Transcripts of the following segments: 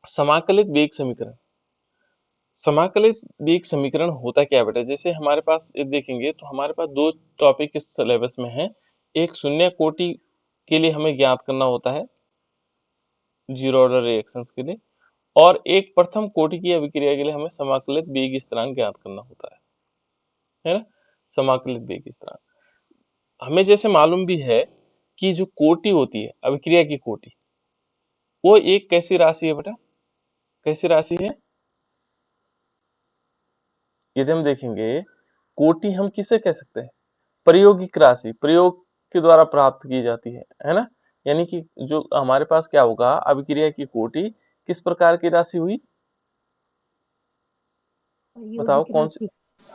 समाकलित वेग समीकरण। समाकलित वेग समीकरण होता क्या है बेटा, जैसे हमारे पास देखेंगे तो हमारे पास दो टॉपिक इस सिलेबस में है। एक शून्य कोटि के लिए हमें ज्ञात करना होता है जीरो ऑर्डर रिएक्शंस के लिए, और एक प्रथम कोटि की अभिक्रिया के लिए हमें समाकलित वेग स्थिरांक ज्ञात करना होता है ना। समाकलित वेग स्थिरांक हमें जैसे मालूम भी है कि जो कोटि होती है अभिक्रिया की कोटि, वो एक कैसी राशि है बेटा, कैसी राशि है। यदि हम देखेंगे कोटि हम किसे कह सकते हैं, प्रायोगिक राशि, प्रयोग के द्वारा प्राप्त की जाती है ना। यानी कि जो हमारे पास क्या होगा, अभिक्रिया की कोटि किस प्रकार की राशि हुई, बताओ कौन सी।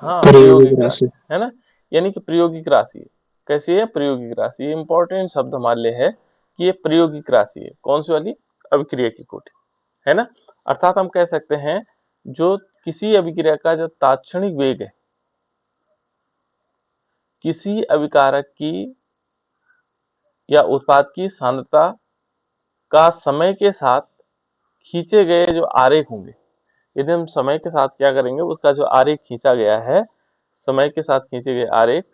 हाँ, प्रायोगिक प्रायोगिक राशि। राशि है ना। यानी कि प्रायोगिक राशि है। कैसी है, प्रायोगिक राशि। ये इंपॉर्टेंट शब्द हमारे लिए है कि ये प्रायोगिक राशि है। कौन सी वाली, अभिक्रिया की कोटि, है ना। अर्थात हम कह सकते हैं जो किसी अभिक्रिया का जो तात्क्षणिक वेग है, किसी अभिकारक की या उत्पाद की सांद्रता का समय के साथ खींचे गए जो आरेख होंगे, यदि हम समय के साथ क्या करेंगे, उसका जो आरेख खींचा गया है, समय के साथ खींचे गए आरेख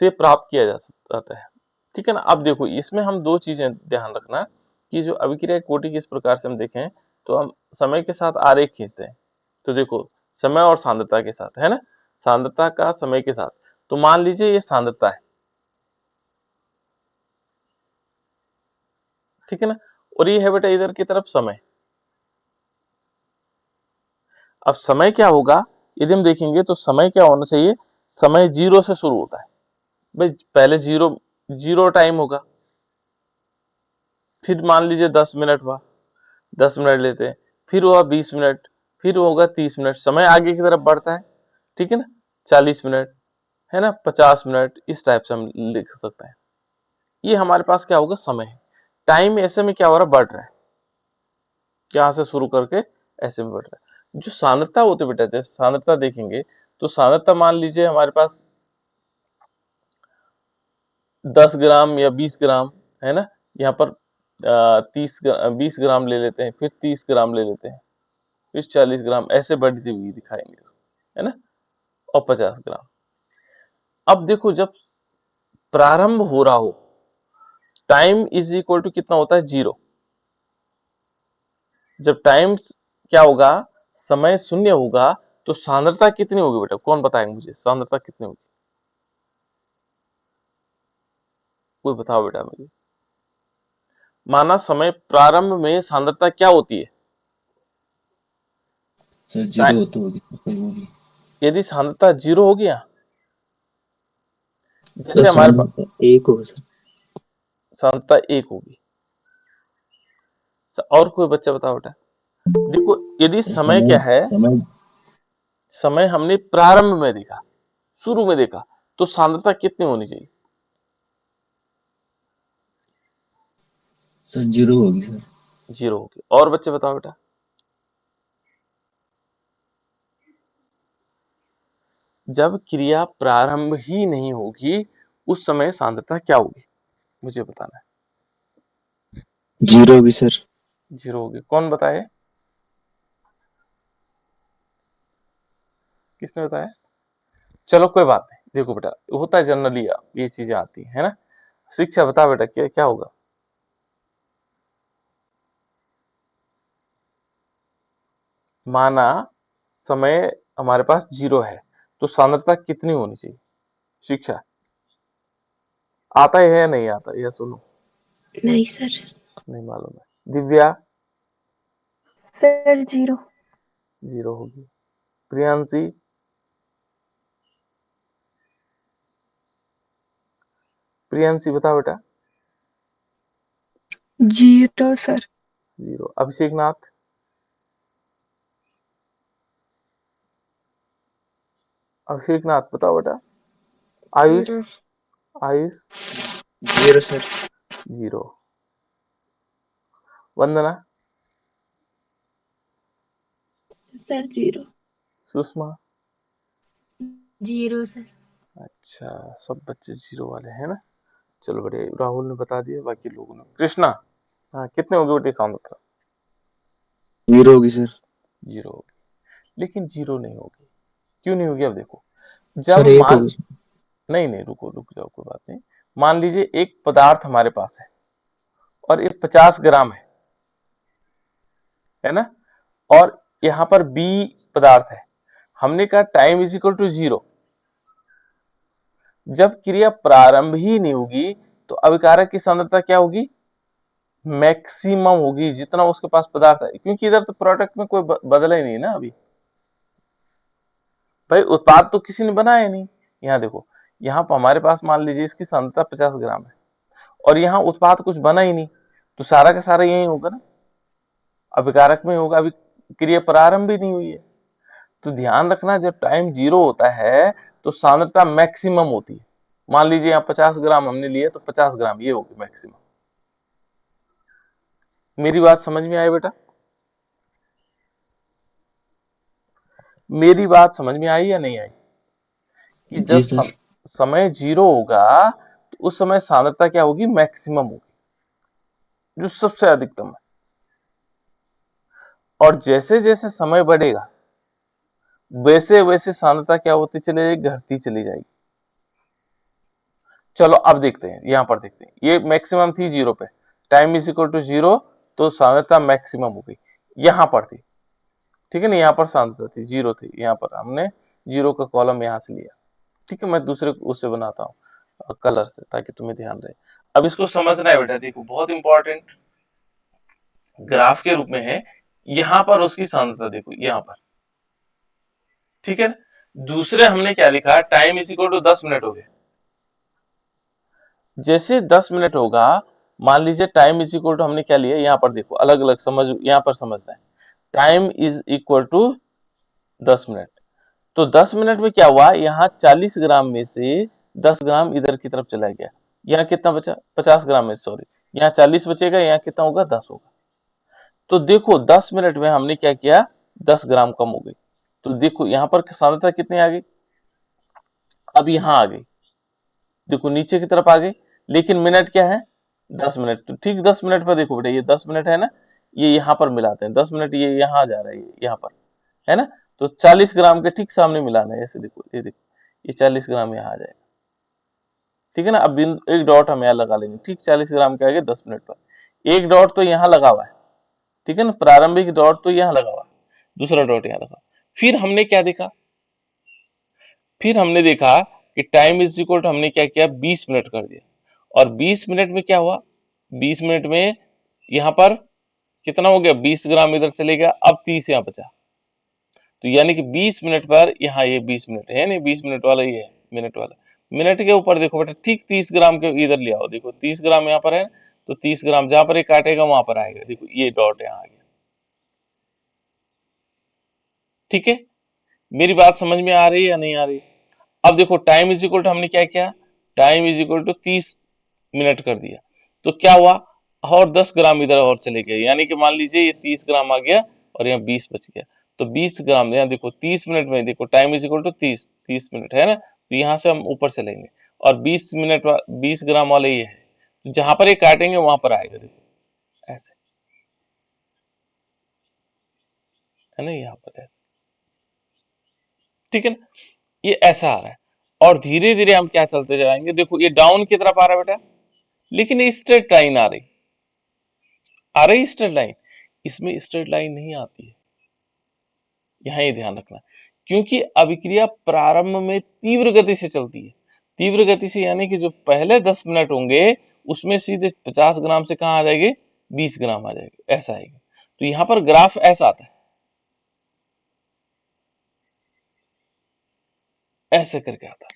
से प्राप्त किया जा सकता है। ठीक है ना। अब देखो इसमें हम दो चीजें ध्यान रखना कि जो अभिक्रिया कोटि किस प्रकार से हम देखें, तो हम समय के साथ आरेख खींचते हैं। तो देखो समय और सांद्रता के साथ, है ना, सांद्रता का समय के साथ। तो मान लीजिए ये सांद्रता है, ठीक है ना, और ये है बेटा इधर की तरफ समय। अब समय क्या होगा, यदि हम देखेंगे तो समय क्या होना चाहिए, समय जीरो से शुरू होता है भाई। पहले जीरो जीरो टाइम होगा, फिर मान लीजिए 10 मिनट हुआ, 10 मिनट लेते हैं, फिर हुआ 20 मिनट, फिर होगा 30 मिनट, समय आगे की तरफ बढ़ता है, ठीक है ना। 40 मिनट, है ना, 50 मिनट, इस टाइप से हम लिख सकते हैं। ये हमारे पास क्या होगा, समय है। टाइम ऐसे में क्या हो रहा है, बढ़ रहा है, यहाँ से शुरू करके ऐसे में बढ़ रहा है। जो सांद्रता होती है बेटा, जैसे सांद्रता देखेंगे तो सांद्रता मान लीजिए हमारे पास 10 ग्राम या 20 ग्राम, है ना। यहाँ पर 20 ग्राम ले लेते हैं, फिर 30 ग्राम ले लेते हैं, फिर 40 ग्राम, ऐसे बढ़ती हुई दिखाएंगे, है ना, और 50 ग्राम। अब देखो जब प्रारंभ हो रहा हो, टाइम इज इक्वल टू कितना होता है, जीरो। जब टाइम क्या होगा, समय शून्य होगा, तो सांद्रता कितनी होगी बेटा, कौन बताएंगे मुझे, सांद्रता कितनी होगी, कोई बताओ बेटा मुझे। माना समय प्रारंभ में सांद्रता क्या होती है, सर जीरो तो होगी। यदि सांद्रता जीरो हो गया, तो जैसे हमारे पास सामान्यतः एक होगा सर। सांद्रता एक होगी। और कोई बच्चा बताओ बेटा। देखो यदि सर समय क्या समय है, समय समय हमने प्रारंभ में देखा, शुरू में देखा, तो सांद्रता कितनी होनी चाहिए, सर जीरो होगी सर। जीरो होगी। और बच्चे बताओ बेटा। जब क्रिया प्रारंभ ही नहीं होगी, उस समय सांद्रता क्या होगी, मुझे बताना जीरो होगी सर। है। जीरो होगी, कौन बताए, किसने बताया। चलो कोई बात नहीं, देखो बेटा होता है जनरली, ये चीजें आती है ना। शिक्षा बता बेटा क्या क्या होगा। माना समय हमारे पास जीरो है, तो सांद्रता कितनी होनी चाहिए, शिक्षा आता है या नहीं आता, यह सुनो। नहीं सर। नहीं मालूम है, दिव्या। Sir zero. जीरो होगी। प्रियांशी, प्रियांशी बताओ बेटा। Zero sir. Zero. Abhishek Nath, Abhishek Nath बताओ बेटा। Ayush, zero. Ayush zero sir. Zero. Vandana, sir zero. Sushma. Zero sir. अच्छा, सब बच्चे जीरो वाले हैं ना। चलो बढ़िया, राहुल ने बता दिया, बाकी लोगों ने। कृष्णा, हाँ कितने होगी बेटी सांद्रता, जीरो होगी सर। जीरो होगी, लेकिन जीरो नहीं होगी। क्यों नहीं होगी? अब देखो, सर जब एट मान, होगी। नहीं नहीं, रुको, रुक जाओ, कोई बात नहीं। मान लीजिए एक पदार्थ हमारे पास है और ये 50 ग्राम है ना, और यहाँ पर बी पदार्थ है। हमने कहा time is equal to zero. जब क्रिया प्रारंभ ही नहीं होगी तो अभिकारक की सांद्रता क्या होगी? मैक्सिमम होगी, जितना उसके पास पदार्थ है, क्योंकि इधर तो प्रोडक्ट में कोई बदला ही नहीं ना अभी। भाई उत्पाद तो किसी ने बनाया नहीं। यहाँ देखो, यहाँ पर हमारे पास मान लीजिए इसकी सांद्रता 50 ग्राम है और यहाँ उत्पाद कुछ बना ही नहीं, तो सारा का सारा यही होगा ना, अभिकारक में होगा। अभी क्रिया प्रारंभ भी नहीं हुई है। तो ध्यान रखना, जब टाइम जीरो होता है तो सांद्रता मैक्सिमम होती है। मान लीजिए यहाँ 50 ग्राम हमने लिए तो 50 ग्राम ये होगी मैक्सिमम। मेरी बात समझ में आई बेटा? मेरी बात समझ में आई या नहीं आई? कि जब जी सर। समय जीरो होगा तो उस समय सांद्रता क्या होगी? मैक्सिमम होगी, जो सबसे अधिकतम है। और जैसे जैसे समय बढ़ेगा वैसे वैसे सांद्रता क्या होती चली जाएगी? घटती चली जाएगी। चलो अब देखते हैं, यहां पर देखते हैं, ये मैक्सिमम थी जीरो पे, time is equal to zero, तो सांद्रता मैक्सिमम हो गई। यहां पर थी, ठीक है ना, यहाँ पर सांद्रता थी जीरो थी, यहाँ पर हमने जीरो का कॉलम यहां से लिया। ठीक है, मैं दूसरे उससे बनाता हूँ कलर से, ताकि तुम्हें ध्यान रहे। अब इसको समझना है बेटा, देखो बहुत इंपॉर्टेंट ग्राफ के रूप में है। यहां पर उसकी सांद्रता देखो, यहां पर, ठीक है ना। दूसरे हमने क्या लिखा? Time is equal to 10 minute हो गए। जैसे 10 मिनट होगा, मान लीजिए टाइम इज इक्वल टू, हमने क्या लिया यहाँ पर देखो, अलग अलग समझ, यहाँ पर समझना है। Time is equal to 10 minute. तो 10 मिनट में क्या हुआ? यहाँ 40 ग्राम में से 10 ग्राम इधर की तरफ चला गया। यहाँ कितना बचा? 50 ग्राम में, सॉरी, यहाँ 40 बचेगा, यहाँ कितना होगा? 10 होगा। तो देखो 10 मिनट में हमने क्या किया? 10 ग्राम कम हो गई। तो देखो यहाँ पर सांद्रता कितनी आ गई? अब यहाँ आ गई, देखो नीचे की तरफ आ गई, लेकिन मिनट क्या है? 10 मिनट। तो ठीक 10 मिनट पर देखो बेटा, ये 10 मिनट है ना, ये यहाँ पर मिलाते हैं 10 मिनट, ये यहाँ जा रहा है, यहाँ पर है ना। तो 40 ग्राम के ठीक सामने मिलाना है, ऐसे देखो, ये देखो, ये 40 ग्राम यहाँ आ जाएगा, ठीक है ना। अब एक डॉट हम यहाँ लगा लेंगे, ठीक 40 ग्राम के आगे 10 मिनट पर एक डॉट तो यहाँ लगा हुआ है, ठीक है ना, प्रारंभिक डॉट तो यहाँ लगा हुआ है, दूसरा डॉट यहाँ लगा। फिर हमने क्या देखा? फिर हमने देखा कि टाइम इज इक्वल टू, हमने क्या किया? 20 मिनट कर दिया। और 20 मिनट में क्या हुआ? 20 मिनट में यहाँ पर कितना हो गया? 20 ग्राम इधर चले गया, अब 30 यहाँ बचा। तो यानी कि 20 मिनट पर यहाँ ये 20 मिनट है नहीं, 20 मिनट वाला ये है, मिनट वाला। मिनट के ऊपर देखो बेटा, ठीक 30 ग्राम के इधर ले आओ, देखो 30 ग्राम यहाँ पर है, तो 30 ग्राम जहां पर ये काटेगा वहां पर आएगा, देखो ये डॉट यहाँ आ गया, ठीक है। मेरी बात समझ में आ रही है या नहीं आ रही? अब देखो टाइम इज इक्वल टू, हमने क्या किया? Time is equal to 30 minute कर दिया। तो क्या हुआ? और 10 ग्राम इधर और चले गए, यानी कि मान लीजिए ये 30 ग्राम आ गया और यहाँ 20 बच गया। तो 20 ग्राम, यहाँ देखो 30 मिनट में, देखो time is equal to 30 minute है ना, तो यहाँ से हम ऊपर चलेंगे और 20 ग्राम वाले ये है, तो जहां पर ये काटेंगे वहां पर आएगा, देखो ऐसे, है ना, यहाँ पर ऐसे, ठीक है ना। ये ऐसा आ रहा है और धीरे धीरे हम क्या चलते जाएंगे, देखो ये डाउन की तरफ आ रहा है बेटा, लेकिन ये स्ट्रेट लाइन आ रही स्ट्रेट लाइन, इसमें स्ट्रेट लाइन नहीं आती है, यहाँ ये ध्यान रखना। क्योंकि अभिक्रिया प्रारंभ में तीव्र गति से चलती है, तीव्र गति से, यानी कि जो पहले 10 मिनट होंगे उसमें सीधे 50 ग्राम से कहां आ जाएंगे? 20 ग्राम आ जाएंगे, ऐसा आएगा। तो यहां पर ग्राफ ऐसा आता है, ऐसे करके आता है,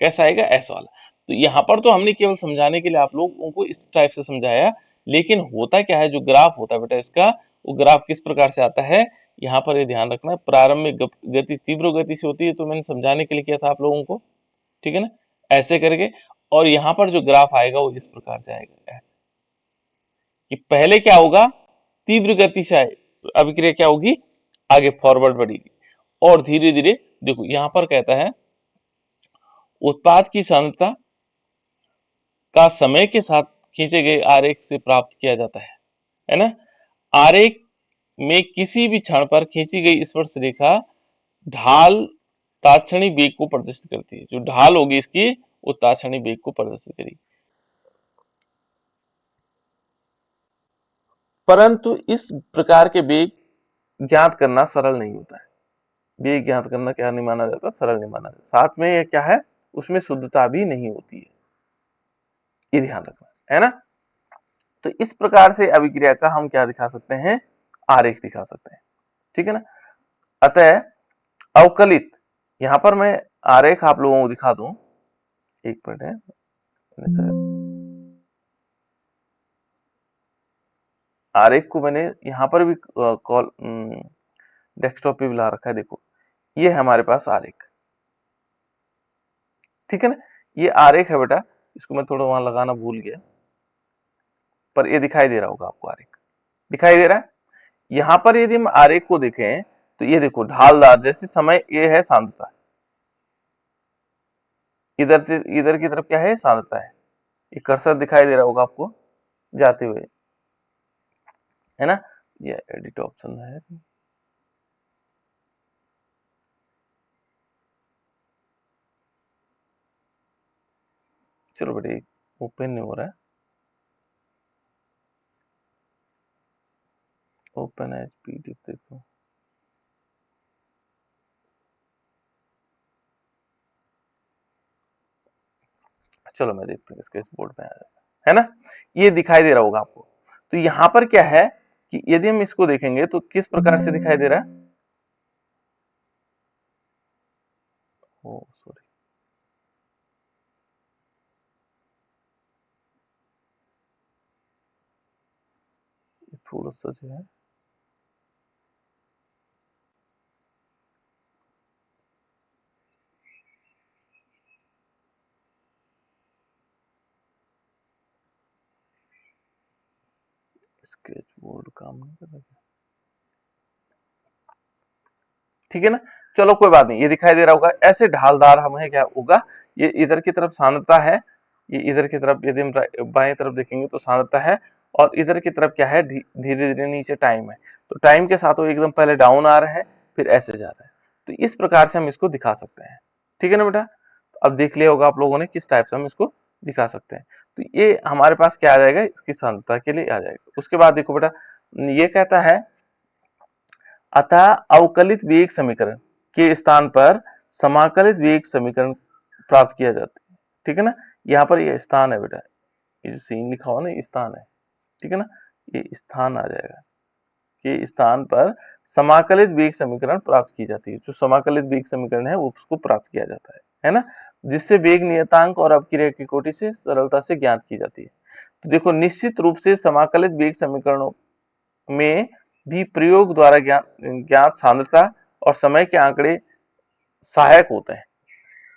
कैसा आएगा? ऐसा वाला। तो यहां पर तो हमने केवल समझाने के लिए आप लोगों को इस टाइप से समझाया, लेकिन होता क्या है, जो ग्राफ होता है बेटा इसका, वो ग्राफ किस प्रकार से आता है, यहाँ पर ये ध्यान रखना है। प्रारंभ में गति तीव्र गति से होती है, तो मैंने समझाने के लिए किया था आप लोगों को, ठीक है ना, ऐसे करके। और यहाँ पर जो ग्राफ आएगा वो इस प्रकार से आएगा, ऐसे कि पहले क्या होगा? तीव्र गति से अभिक्रिया क्या होगी? आगे फॉरवर्ड बढ़ेगी और धीरे धीरे, देखो यहाँ पर कहता है उत्पाद की सांद्रता का समय के साथ खींचे गए आरेख से प्राप्त किया जाता है। है ना। आरेख में किसी भी क्षण पर खींची गई स्पर्श रेखा ढाल ताक्षणिक वेग को प्रदर्शित करती है। जो ढाल होगी इसकी वो ताक्षणिक वेग को प्रदर्शित करेगी। परंतु इस प्रकार के वेग ज्ञात करना सरल नहीं होता है। वेग ज्ञात करना क्या नहीं माना जाता, सरल नहीं माना जाता। साथ में ये क्या है, उसमें शुद्धता भी नहीं होती है, ये ध्यान रखना है ना। तो इस प्रकार से अभिक्रिया का हम क्या दिखा सकते हैं, आरेख दिखा सकते हैं, ठीक है ना। अतः अवकलित, यहां पर मैं आरेख आप लोगों को दिखा दूं, एक मिनट है, आरेख को मैंने यहां पर भी कॉल डेस्कटॉप पे भी ला रखा है। देखो ये है हमारे पास आरेख, ठीक है ना। ये आरेख है बेटा, इसको मैं थोड़ा वहां लगाना भूल गया, पर ये दिखाई दे रहा होगा आपको, आरेख दिखाई दे रहा है। यहां पर यदि हम आरेख को देखें तो ये देखो ढालदार, जैसे समय ये है सांद्रता, इधर की तरफ क्या है, सांद्रता है। ये कर्सर दिखाई दे रहा होगा आपको जाते हुए, है ना। ये एडिट ऑप्शन है, चलो बेटे ओपन नहीं हो रहा है, ओपन एज पीडीएफ देखो। चलो मैं देखता हूँ इसके इस बोर्ड में आ जाता है ना, ये दिखाई दे रहा होगा आपको। तो यहाँ पर क्या है कि यदि हम इसको देखेंगे तो किस प्रकार से दिखाई दे रहा है, ओ सॉरी, थोड़ा सा जो है स्केच बोर्ड काम नहीं कर रहा, ठीक है ना। चलो कोई बात नहीं, ये दिखाई दे रहा होगा। ऐसे ढालदार हमें क्या होगा, ये इधर की तरफ सांद्रता है, ये इधर की तरफ यदि हम बाएं तरफ देखेंगे तो सांद्रता है, और इधर की तरफ क्या है, धीरे धीरे नीचे टाइम है। तो टाइम के साथ वो एकदम पहले डाउन आ रहा है, फिर ऐसे जा रहा है। तो इस प्रकार से हम इसको दिखा सकते हैं, ठीक है ना बेटा। तो अब देख लिया होगा आप लोगों ने किस टाइप से हम इसको दिखा सकते हैं। तो ये हमारे पास क्या आ जाएगा, इसकी सांद्रता के लिए आ जाएगा। उसके बाद देखो बेटा, ये कहता है अतः अवकलित वेग समीकरण के स्थान पर समाकलित वेग समीकरण प्राप्त किया जाता है, ठीक है ना। यहाँ पर ये स्थान है बेटा, ये जो सीन लिखा हुआ ना, ये स्थान है, ठीक है ना। ये स्थान आ जाएगा कि स्थान पर समाकलित वेग समीकरण प्राप्त की जाती है। जो समाकलित वेग समीकरण है उसको प्राप्त किया जाता है ना, जिससे वेग नियतांक और अपक्रिया की कोटि से सरलता से ज्ञात की जाती है। तो देखो निश्चित रूप से समाकलित वेग समीकरणों में भी प्रयोग द्वारा ज्ञात सांद्रता और समय के आंकड़े सहायक होते हैं,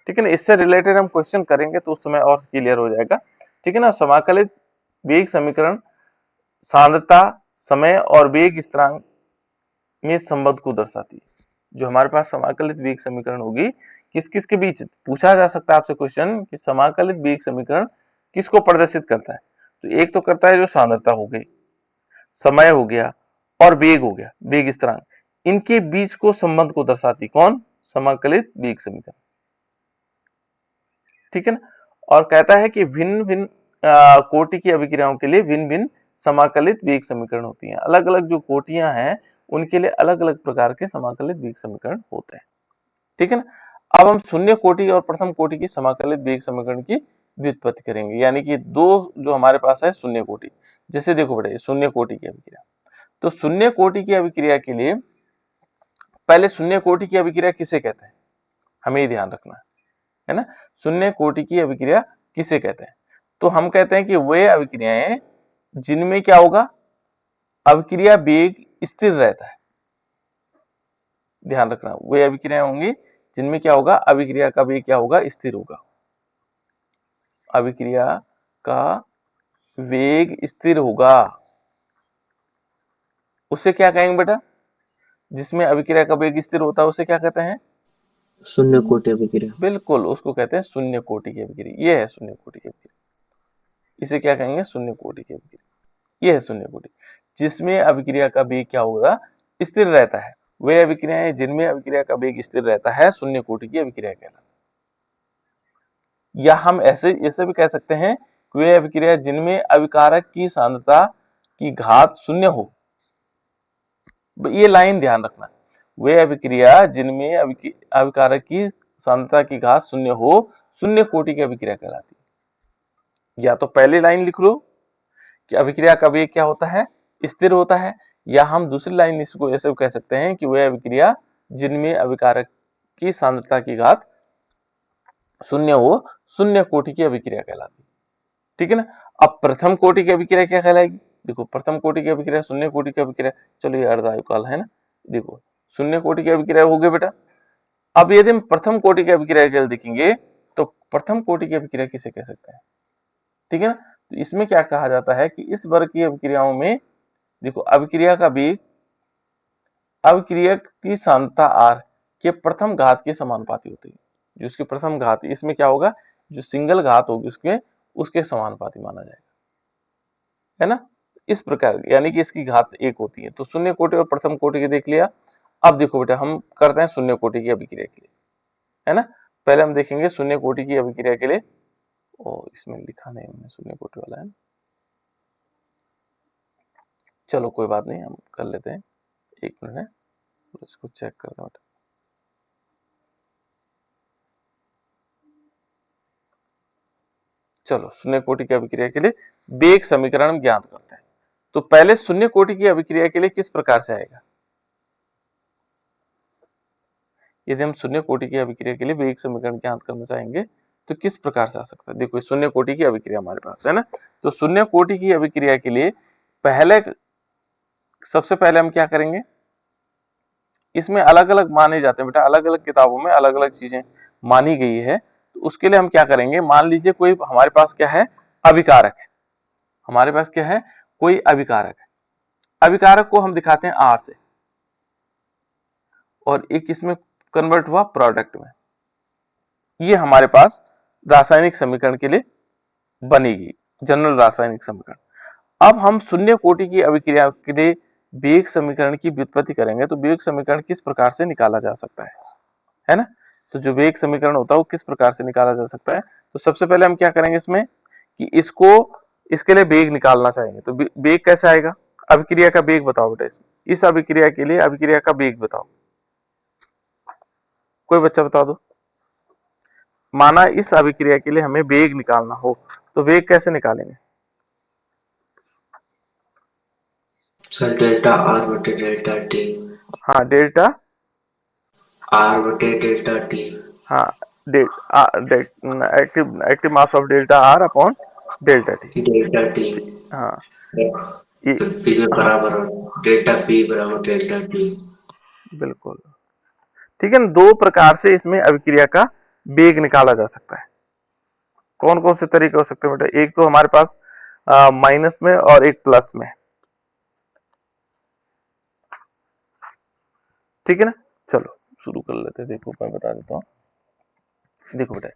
ठीक है ना। इससे रिलेटेड हम क्वेश्चन करेंगे तो उस समय और क्लियर हो जाएगा, ठीक है ना। समाकलित वेग समीकरण सांद्रता, समय और वेग स्थिरांक में संबंध को दर्शाती है। जो हमारे पास समाकलित वेग समीकरण होगी, किस किस के बीच पूछा जा सकता है आपसे क्वेश्चन कि समाकलित वेग समीकरण किसको प्रदर्शित करता है। तो एक तो करता है जो सांद्रता हो गई, समय हो गया, और वेग हो गया, वेग स्थिरांक, इनके बीच को संबंध को दर्शाती कौन, समाकलित वेग समीकरण, ठीक है ना। और कहता है कि भिन्न भिन्न कोटि की अभिक्रियाओं के लिए भिन्न भिन्न समाकलित वेग समीकरण होती हैं। अलग अलग जो कोटियां हैं उनके लिए अलग अलग प्रकार के समाकलित वेग समीकरण होते हैं, ठीक है ना। अब हम शून्य कोटि और प्रथम कोटि की समाकलित वेग समीकरण की व्युत्पत्ति करेंगे, यानी कि दो जो हमारे पास है शून्य कोटि। जैसे देखो बेटा, शून्य कोटि की अभिक्रिया, तो शून्य कोटि की अभिक्रिया के लिए पहले शून्य कोटि की अभिक्रिया किसे कहते हैं, हमें ही ध्यान रखना है ना। शून्य कोटि की अभिक्रिया किसे कहते हैं, तो हम कहते हैं कि वे अभिक्रियाएं जिनमें क्या होगा, अभिक्रिया वेग स्थिर रहता है। ध्यान रखना, वे अभिक्रियाएं होंगी जिनमें क्या होगा, अभिक्रिया का वेग क्या होगा, स्थिर होगा। अभिक्रिया का वेग स्थिर होगा, उसे क्या कहेंगे बेटा, जिसमें अभिक्रिया का वेग स्थिर होता है उसे क्या कहते हैं, शून्य कोटि अभिक्रिया। बिल्कुल, उसको कहते हैं शून्य कोटि की अभिक्रिया। ये है शून्य कोटि की अभिक्रिया, इसे क्या कहेंगे, शून्य कोटि की अभिक्रिया, ये है शून्य कोटि। जिसमें अभिक्रिया का वेग क्या होगा, स्थिर रहता है। वे अभिक्रियाएं जिनमें अभिक्रिया का वेग स्थिर रहता है शून्य कोटि की अभिक्रिया कहलाती है। या हम ऐसे भी कह सकते हैं कि वे अभिक्रिया जिनमें अभिकारक की सांद्रता की घात शून्य हो। ये लाइन ध्यान रखना, वे अभिक्रिया जिनमें अभिकारक की सांद्रता की घात शून्य हो शून्य कोटि की अभिक्रिया कहलाती है। या तो पहली लाइन लिख लो कि अभिक्रिया का वेग क्या होता है, स्थिर होता है, या हम दूसरी लाइन इसको ऐसे कह सकते हैं कि वह अभिक्रिया जिनमें अभिकारक की सांद्रता की घात शून्य हो शून्य कोटि की अभिक्रिया कहलाती है। ठीक है ना। अब प्रथम कोटि की अभिक्रिया क्या कहलाएगी, देखो प्रथम कोटि की अभिक्रिया शून्य कोटि की अभिक्रिया, चलो ये अर्धायुकाल है ना, देखो शून्य कोटि की अभिक्रिया हो गई बेटा। अब यदि हम प्रथम कोटि की अभिक्रिया के लिए देखेंगे तो प्रथम कोटि की अभिक्रिया किसे कह सकते हैं, ठीक है ना। तो इसमें क्या कहा जाता है कि इस वर्ग की अभिक्रियाओं में देखो अभिक्रिया का वेग अभिक्रियक की सांद्रता R के प्रथम घात के समानुपाती होती है। जो उसकी प्रथम घात है इसमें क्या होगा, जो सिंगल घात होगी उसके समानुपाती माना जाएगा, है ना। इस प्रकार यानी कि इसकी घात 1 होती है। तो शून्य कोटि और प्रथम कोटि के देख लिया। अब देखो बेटा हम करते हैं शून्य कोटि की अभिक्रिया के लिए, है ना। पहले हम देखेंगे शून्य कोटि की अभिक्रिया के लिए, और इसमें लिखा नहीं हमने शून्य कोटि वाला, है ना। चलो कोई बात नहीं, हम कर लेते हैं, एक मिनट है, इसको चेक करते हैं। चलो शून्य कोटि की अभिक्रिया के लिए वेग समीकरण ज्ञात करते हैं। तो पहले शून्य कोटि की अभिक्रिया के लिए किस प्रकार से आएगा, यदि हम शून्य कोटि की अभिक्रिया के लिए वेग समीकरण ज्ञात करना चाहेंगे तो किस प्रकार से आ सकता है। देखो शून्य कोटि की अभिक्रिया हमारे पास है ना, तो शून्य कोटि की अभिक्रिया के लिए सबसे पहले हम क्या करेंगे, इसमें अलग अलग माने जाते हैं बेटा, अलग अलग किताबों में अलग अलग चीजें मानी गई है। तो उसके लिए हम क्या करेंगे, मान लीजिए कोई हमारे पास क्या है, अभिकारक है, हमारे पास क्या है, कोई अभिकारक है। अभिकारक को हम दिखाते हैं R से, और एक इसमें कन्वर्ट हुआ प्रोडक्ट में। ये हमारे पास रासायनिक समीकरण के लिए बनेगी, जनरल रासायनिक समीकरण। अब हम शून्य कोटि की अभिक्रिया के लिए वेग समीकरण की व्युत्पत्ति करेंगे। तो वेग समीकरण किस प्रकार से निकाला जा सकता है ना। तो जो वेग समीकरण होता है वो किस प्रकार से निकाला जा सकता है, तो सबसे पहले हम क्या करेंगे इसमें कि इसके लिए वेग निकालना चाहेंगे। तो वेग कैसे आएगा, अभिक्रिया का वेग बताओ बेटा, इसमें इस अभिक्रिया के लिए अभिक्रिया का वेग बताओ, कोई बच्चा बता दो। माना इस अभिक्रिया के लिए हमें वेग निकालना हो तो वेग कैसे निकालेंगे, सर डेल्टा आर बटे डेल्टा टी। हाँ डेल्टा आर बटे डेल्टा टी। हाँ active mass of delta R upon delta T. Delta T. हाँ ये, पी में हाँ बराबर डेल्टा पी बराबर डेल्टा टी। बिल्कुल ठीक है ना। दो प्रकार से इसमें अभिक्रिया का वेग निकाला जा सकता है। कौन कौन से तरीके हो सकते हैं बेटा, एक तो हमारे पास माइनस में और एक प्लस में, ठीक है ना। चलो शुरू कर लेते हैं, देखो मैं बता देता हूँ। देखो बेटा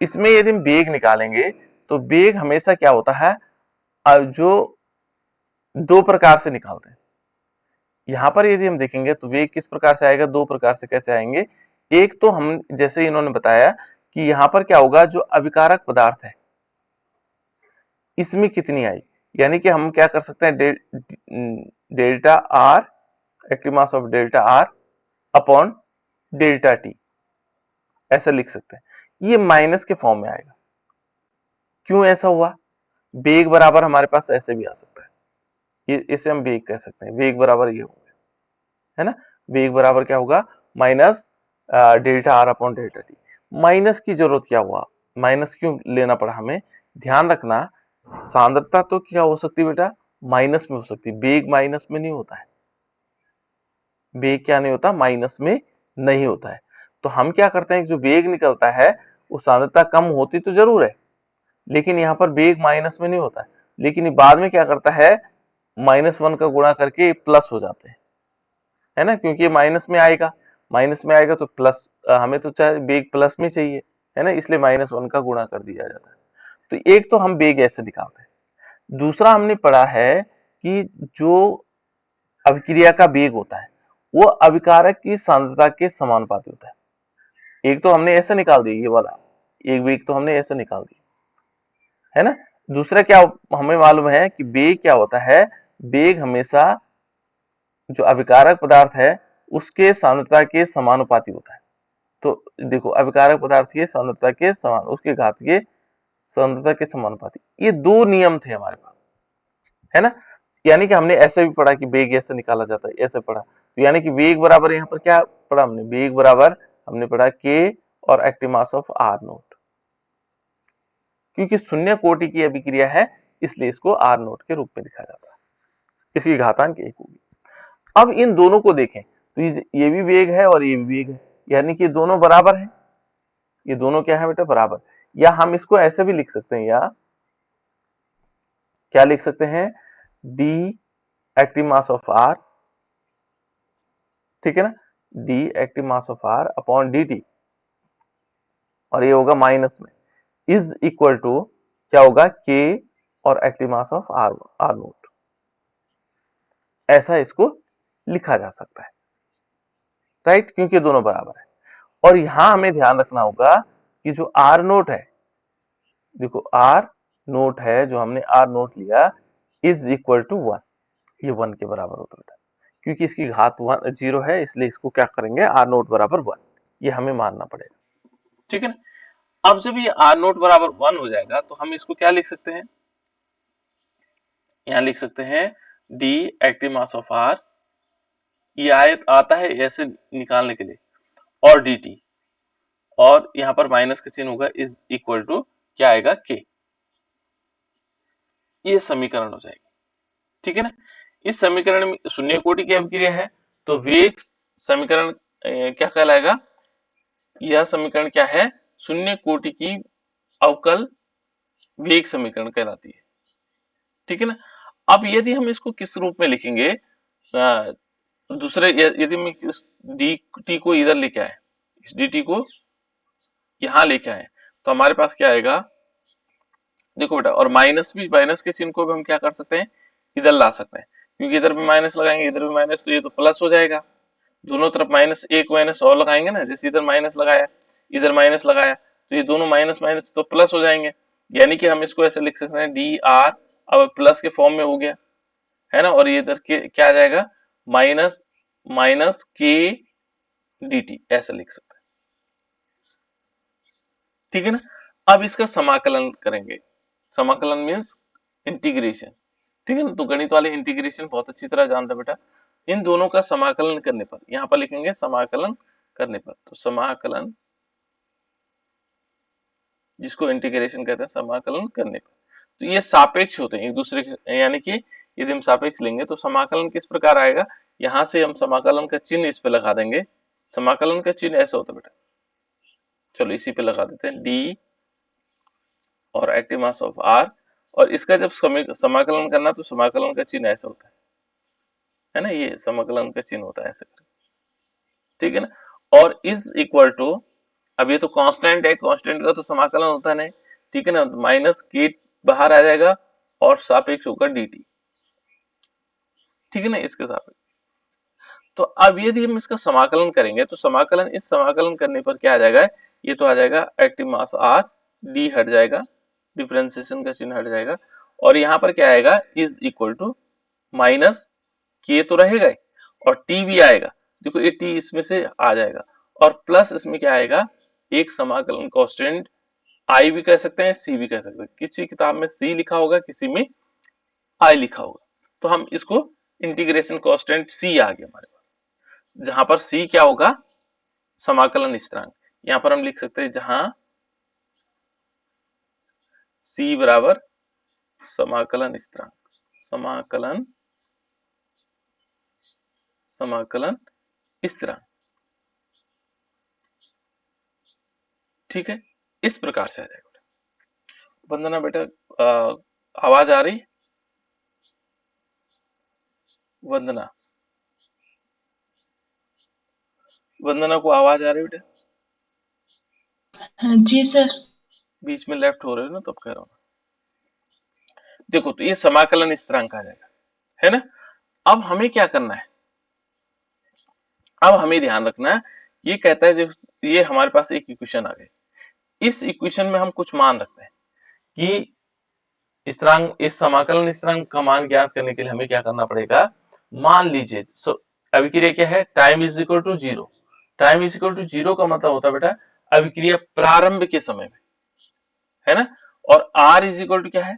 इसमें यदि हम वेग निकालेंगे तो वेग हमेशा क्या होता है, जो दो प्रकार से निकालते हैं। यहां पर यदि हम देखेंगे तो वेग किस प्रकार से आएगा, दो प्रकार से कैसे आएंगे। एक तो हम जैसे इन्होंने बताया कि यहां पर क्या होगा, जो अभिकारक पदार्थ है इसमें कितनी आई, यानी कि हम क्या कर सकते हैं, delta R active mass of delta R upon delta T ऐसा लिख सकते हैं। ये माइनस के फॉर्म में आएगा। क्यों ऐसा हुआ, वेग बराबर हमारे पास ऐसे भी आ सकता है, ये इसे हम वेग कह सकते हैं। वेग बराबर ये होगा, है ना। वेग बराबर क्या होगा, minus delta R upon delta T. Minus की जरूरत क्या हुआ, माइनस क्यों लेना पड़ा हमें, ध्यान रखना सांद्रता तो क्या हो सकती है बेटा, माइनस में हो सकती है, वेग माइनस में नहीं होता है। वेग क्या नहीं होता, माइनस में नहीं होता है। तो हम क्या करते हैं, जो वेग निकलता है वो सांद्रता कम होती तो जरूर है, लेकिन यहाँ पर वेग माइनस में नहीं होता है, लेकिन बाद में क्या करता है, -1 का गुणा करके प्लस हो जाते हैं, है ना। क्योंकि ये माइनस में आएगा तो प्लस, हमें तो चाहे वेग प्लस में चाहिए, है ना, इसलिए -1 का गुणा कर दिया जाता है। तो एक तो हम वेग ऐसे निकालते हैं। दूसरा हमने पढ़ा है कि जो अभिक्रिया का वेग होता है वो अभिकारक की सांद्रता के समानुपाती होता है। एक तो हमने ऐसा निकाल दिया, ये वाला एक वेग तो हमने ऐसा निकाल दिया, है ना। दूसरा क्या हमें मालूम है कि वेग क्या होता है, वेग हमेशा जो अभिकारक पदार्थ है उसके सांद्रता के समानुपाती होता है। तो देखो अभिकारक पदार्थ की सांद्रता के समान, उसके घात के सांद्रता के समानुपाती, ये दो नियम थे हमारे पास, है ना। यानी कि हमने ऐसे भी पढ़ा कि वेग ऐसे निकाला जाता है, ऐसे पढ़ा, तो यानी कि वेग बराबर यहाँ पर क्या पढ़ा हमने, वेग बराबर हमने पढ़ा के और active mass of R naught, क्योंकि शून्य कोटि की अभिक्रिया है इसलिए इसको आर नोट के रूप में लिखा जाता है, इसकी घातांक 1 होगी। अब इन दोनों को देखें तो ये भी वेग है और ये भी वेग है, यानी कि दोनों बराबर है, ये दोनों क्या है बेटा, बराबर। या हम इसको ऐसे भी लिख सकते हैं, या क्या लिख सकते हैं, d active mass of R, ठीक है ना, d active mass of R upon d t, और ये होगा माइनस में, इज इक्वल टू क्या होगा, के और active mass of R R naught, ऐसा इसको लिखा जा सकता है, राइट, क्योंकि दोनों बराबर है। और यहां हमें ध्यान रखना होगा कि जो आर नोट है, देखो आर नोट है, जो हमने आर नोट लिया, इज इक्वल टू 1, ये 1 के बराबर होता है, क्योंकि इसकी घात 0 है, इसलिए इसको क्या करेंगे, आर नोट बराबर 1, ये हमें मानना पड़ेगा, ठीक है ना। अब जब ये आर नोट बराबर 1 हो जाएगा तो हम इसको क्या लिख सकते हैं, यहां लिख सकते हैं d active mass of R, ये आयत आता है ऐसे निकालने के लिए, और डी टी, और यहां पर माइनस का चिन्ह होगा, इज इक्वल टू क्या आएगा, के, ये समीकरण हो जाएगी, ठीक है ना। इस समीकरण में शून्य कोटि की अभिक्रिया है तो वेग समीकरण क्या कहलाएगा, यह समीकरण क्या है, शून्य कोटि की अवकल वेग समीकरण कहलाती है, ठीक है ना। अब यदि हम इसको किस रूप में लिखेंगे, दूसरे यदि हम इस डी टी को इधर लेके आए, इस डी टी को यहां लेके आए, तो हमारे पास क्या आएगा, देखो बेटा, और माइनस भी, माइनस के चिन्ह को भी हम क्या कर सकते हैं, इधर ला सकते हैं, क्योंकि इधर भी माइनस लगाएंगे, इधर भी माइनस, तो ये तो प्लस हो जाएगा, दोनों तरफ माइनस, एक माइनस और लगाएंगे ना, जैसे इधर माइनस लगाया, इधर माइनस लगाया, तो ये दोनों माइनस माइनस तो प्लस हो जाएंगे, यानी कि हम इसको ऐसे लिख सकते हैं, डी आर अब प्लस के फॉर्म में हो गया, है ना, और ये इधर क्या आ जाएगा, माइनस माइनस के डी टी, ऐसे लिख सकते हैं, ठीक है ना। अब इसका समाकलन करेंगे, समाकलन मीन्स इंटीग्रेशन, ठीक है ना। तो गणित वाले इंटीग्रेशन बहुत अच्छी तरह जानते हैं बेटा। इन दोनों का समाकलन करने पर, यहां पर लिखेंगे समाकलन करने पर, तो समाकलन, जिसको इंटीग्रेशन कहते हैं, समाकलन करने पर, तो ये सापेक्ष होते हैं एक दूसरे के, यानी कि यदि हम सापेक्ष लेंगे तो समाकलन किस प्रकार आएगा, यहां से हम समाकलन का चिन्ह इस पे लगा देंगे, समाकलन का चिन्ह ऐसा होता है बेटा, चलो इसी पे लगा देते हैं, डी और एक्टिव मास ऑफ आर, और इसका जब समाकलन करना तो समाकलन का चिन्ह ऐसा होता है ना, ये समाकलन का चिन्ह होता है ऐसे, ठीक है ना। और इज इक्वल टू, अब ये तो कांस्टेंट है, कांस्टेंट का तो समाकलन होता नहीं, ठीक है ना, माइनस के बाहर आ जाएगा और सापेक्ष होगा dt, ठीक है ना, इसके सापेक्ष। तो अब यदि हम इसका समाकलन करेंगे तो समाकलन, इस समाकलन करने पर क्या आ जाएगा, ये तो आ जाएगा एक्टिव मास आर, डी हट जाएगा, डिफरेंशिएशन का चिन्ह हट जाएगा, और यहाँ पर क्या आएगा, इज इक्वल टू माइनस के तो रहेगा ही, और टी भी आएगा, देखो ये टी इसमें से आ जाएगा, और प्लस इसमें क्या आएगा, एक समाकलन कांस्टेंट, आई भी कह सकते हैं, सी भी कह सकते हैं, किसी किताब में सी लिखा होगा, किसी में आई लिखा होगा, तो हम इसको इंटीग्रेशन कांस्टेंट सी आ गया हमारे पास, जहां पर सी क्या होगा, समाकलन स्थिरांक, यहां पर हम लिख सकते हैं, जहां सी बराबर समाकलन स्थिरांक, समाकलन समाकलन स्थिरांक, ठीक है, इस प्रकार से आ जाएगा। वंदना बेटा, आवाज आ रही, वंदना, वंदना को आवाज आ रही बेटा, जी सर। बीच में लेफ्ट हो रहे हो ना, तब कह रहा हूँ, देखो तो ये समाकलन स्थिरांक आ जाएगा, है ना। अब हमें क्या करना है, अब हमें ध्यान रखना है, ये कहता है जो ये हमारे पास एक इक्वेशन आ गई, इस इक्वेशन में हम कुछ मान रखते हैं कि स्थिरांक, इस समाकलन स्थिरांक का मान ज्ञात करने के लिए हमें क्या करना पड़ेगा, मान लीजिए अभिक्रिया क्या है, time is equal to zero. Time is equal to zero का मतलब होता है बेटा अभिक्रिया प्रारंभ के समय में, है ना। और आर इज इक्वल टू क्या है,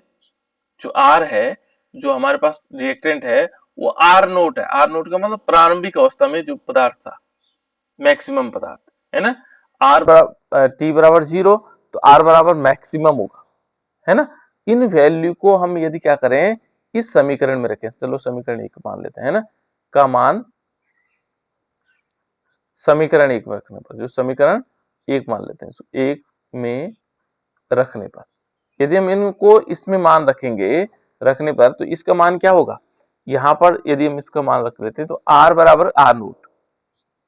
जो आर है, जो हमारे पास रिएक्टेंट है वो आर नोट है। आर नोट का मतलब प्रारंभिक अवस्था में जो पदार्थ था, मैक्सिमम पदार्थ, है ना। आर बराबर टी बराबर जीरो, तो आर बराबर मैक्सिमम होगा, है ना। इन वैल्यू को हम यदि क्या करें, इस समीकरण में रखें, चलो समीकरण एक मान लेते हैं, है ना, का मान समीकरण एक में रखने पर, जो समीकरण एक मान लेते हैं, एक में रखने पर यदि हम इनको इसमें मान रखेंगे, रखने पर तो इसका मान क्या होगा, यहां पर यदि हम इसका मान रख लेते हैं तो आर बराबर आर नोट,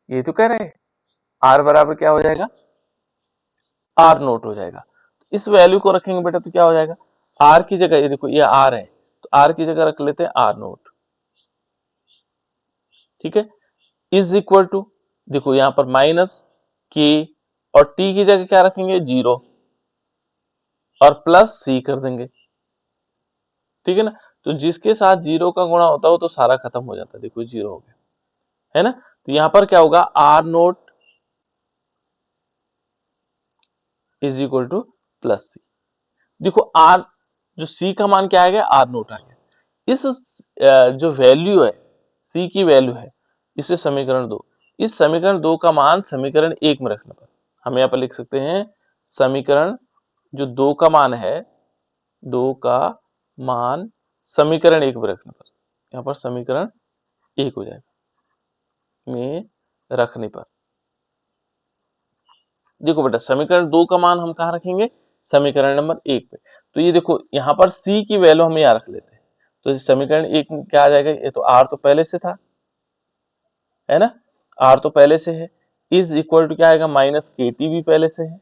ये तो कह रहे हैं आर बराबर क्या हो जाएगा, आर नोट हो जाएगा। इस वैल्यू को रखेंगे बेटा तो क्या हो जाएगा, आर की जगह ये देखो ये आर है, तो आर की जगह रख लेते हैं आर नोट, ठीक है। इज इक्वल टू, देखो यहां पर माइनस के, और टी की जगह क्या रखेंगे, जीरो, और प्लस सी कर देंगे, ठीक है ना। तो जिसके साथ जीरो का गुणा होता हो तो सारा खत्म हो जाता है, देखो जीरो हो गया, है ना। तो यहां पर क्या होगा, R naught is equal to plus C. देखो आर, जो सी का मान क्या आ गया, आर नोट आ गया। इस जो वैल्यू है, सी की वैल्यू है, इसे समीकरण दो, इस समीकरण दो का मान समीकरण एक में रखने पर हम यहाँ पर लिख सकते हैं, समीकरण जो दो का मान है, दो का मान समीकरण एक में रखने पर, यहाँ पर समीकरण एक हो जाएगा में रखने पर। देखो बेटा समीकरण दो का मान हम कहाँ रखेंगे, समीकरण नंबर एक पे। तो ये देखो यहाँ पर सी की वैल्यू हम यहाँ रख लेते हैं, तो समीकरण एक में क्या आ जाएगा, ये तो आर तो पहले से था, है ना, आर तो पहले से है, इज इक्वल टू क्या आएगा, माइनस के टी भी पहले से है,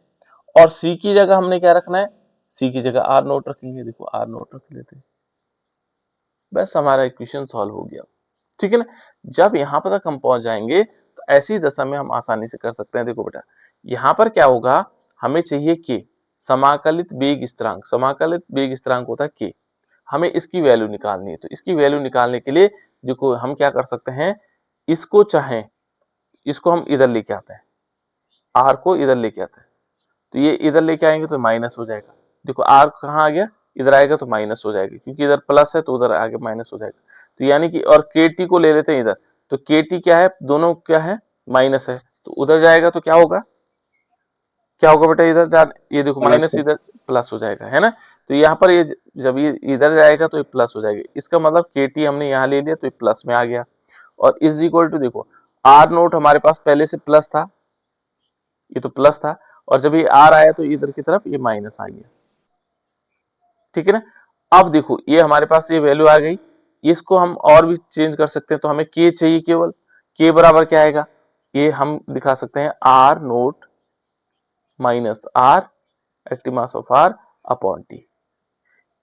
और सी की जगह हमने क्या रखना है, सी की जगह आर नोट रखेंगे, देखो आर नोट रख लेते हैं, बस हमारा इक्वेशन सॉल्व हो गया, ठीक है ना। जब यहाँ पर तक हम पहुंच जाएंगे तो ऐसी दशा में हम आसानी से कर सकते हैं। देखो बेटा यहाँ पर क्या होगा, हमें चाहिए के, समाकलित वेग स्थिरांक, समाकलित वेग स्थिरांक होता है के, हमें इसकी वैल्यू निकालनी है। तो इसकी वैल्यू निकालने के लिए देखो हम क्या कर सकते हैं, इसको चाहे इसको हम इधर लेके आते हैं, आर को इधर लेके आते हैं, तो ये इधर लेके आएंगे तो माइनस हो जाएगा, देखो आर कहाँ आ गया, इधर आएगा तो माइनस हो जाएगी, क्योंकि इधर प्लस है तो उधर आगे माइनस हो जाएगा। तो यानी कि और के टी को ले लेते हैं इधर, तो के टी क्या है, दोनों क्या है, माइनस है, तो उधर जाएगा तो क्या होगा, क्या होगा बेटा, इधर जा, ये देखो प्लस माइनस इधर प्लस हो जाएगा, है ना। तो यहाँ पर ये जब ये इधर जाएगा तो ये प्लस हो जाएगा, इसका मतलब के टी हमने यहाँ ले लिया तो ये प्लस में आ गया, और इज इक्वल टू देखो आर नोट हमारे पास पहले से प्लस था, ये तो प्लस था, और जब ये आर आया तो इधर की तरफ ये माइनस आ गया, ठीक है ना। अब देखो ये हमारे पास ये वैल्यू आ गई, इसको हम और भी चेंज कर सकते हैं, तो हमें के चाहिए केवल, के बराबर क्या आएगा, ये हम दिखा सकते हैं R naught minus R active mass of R upon t.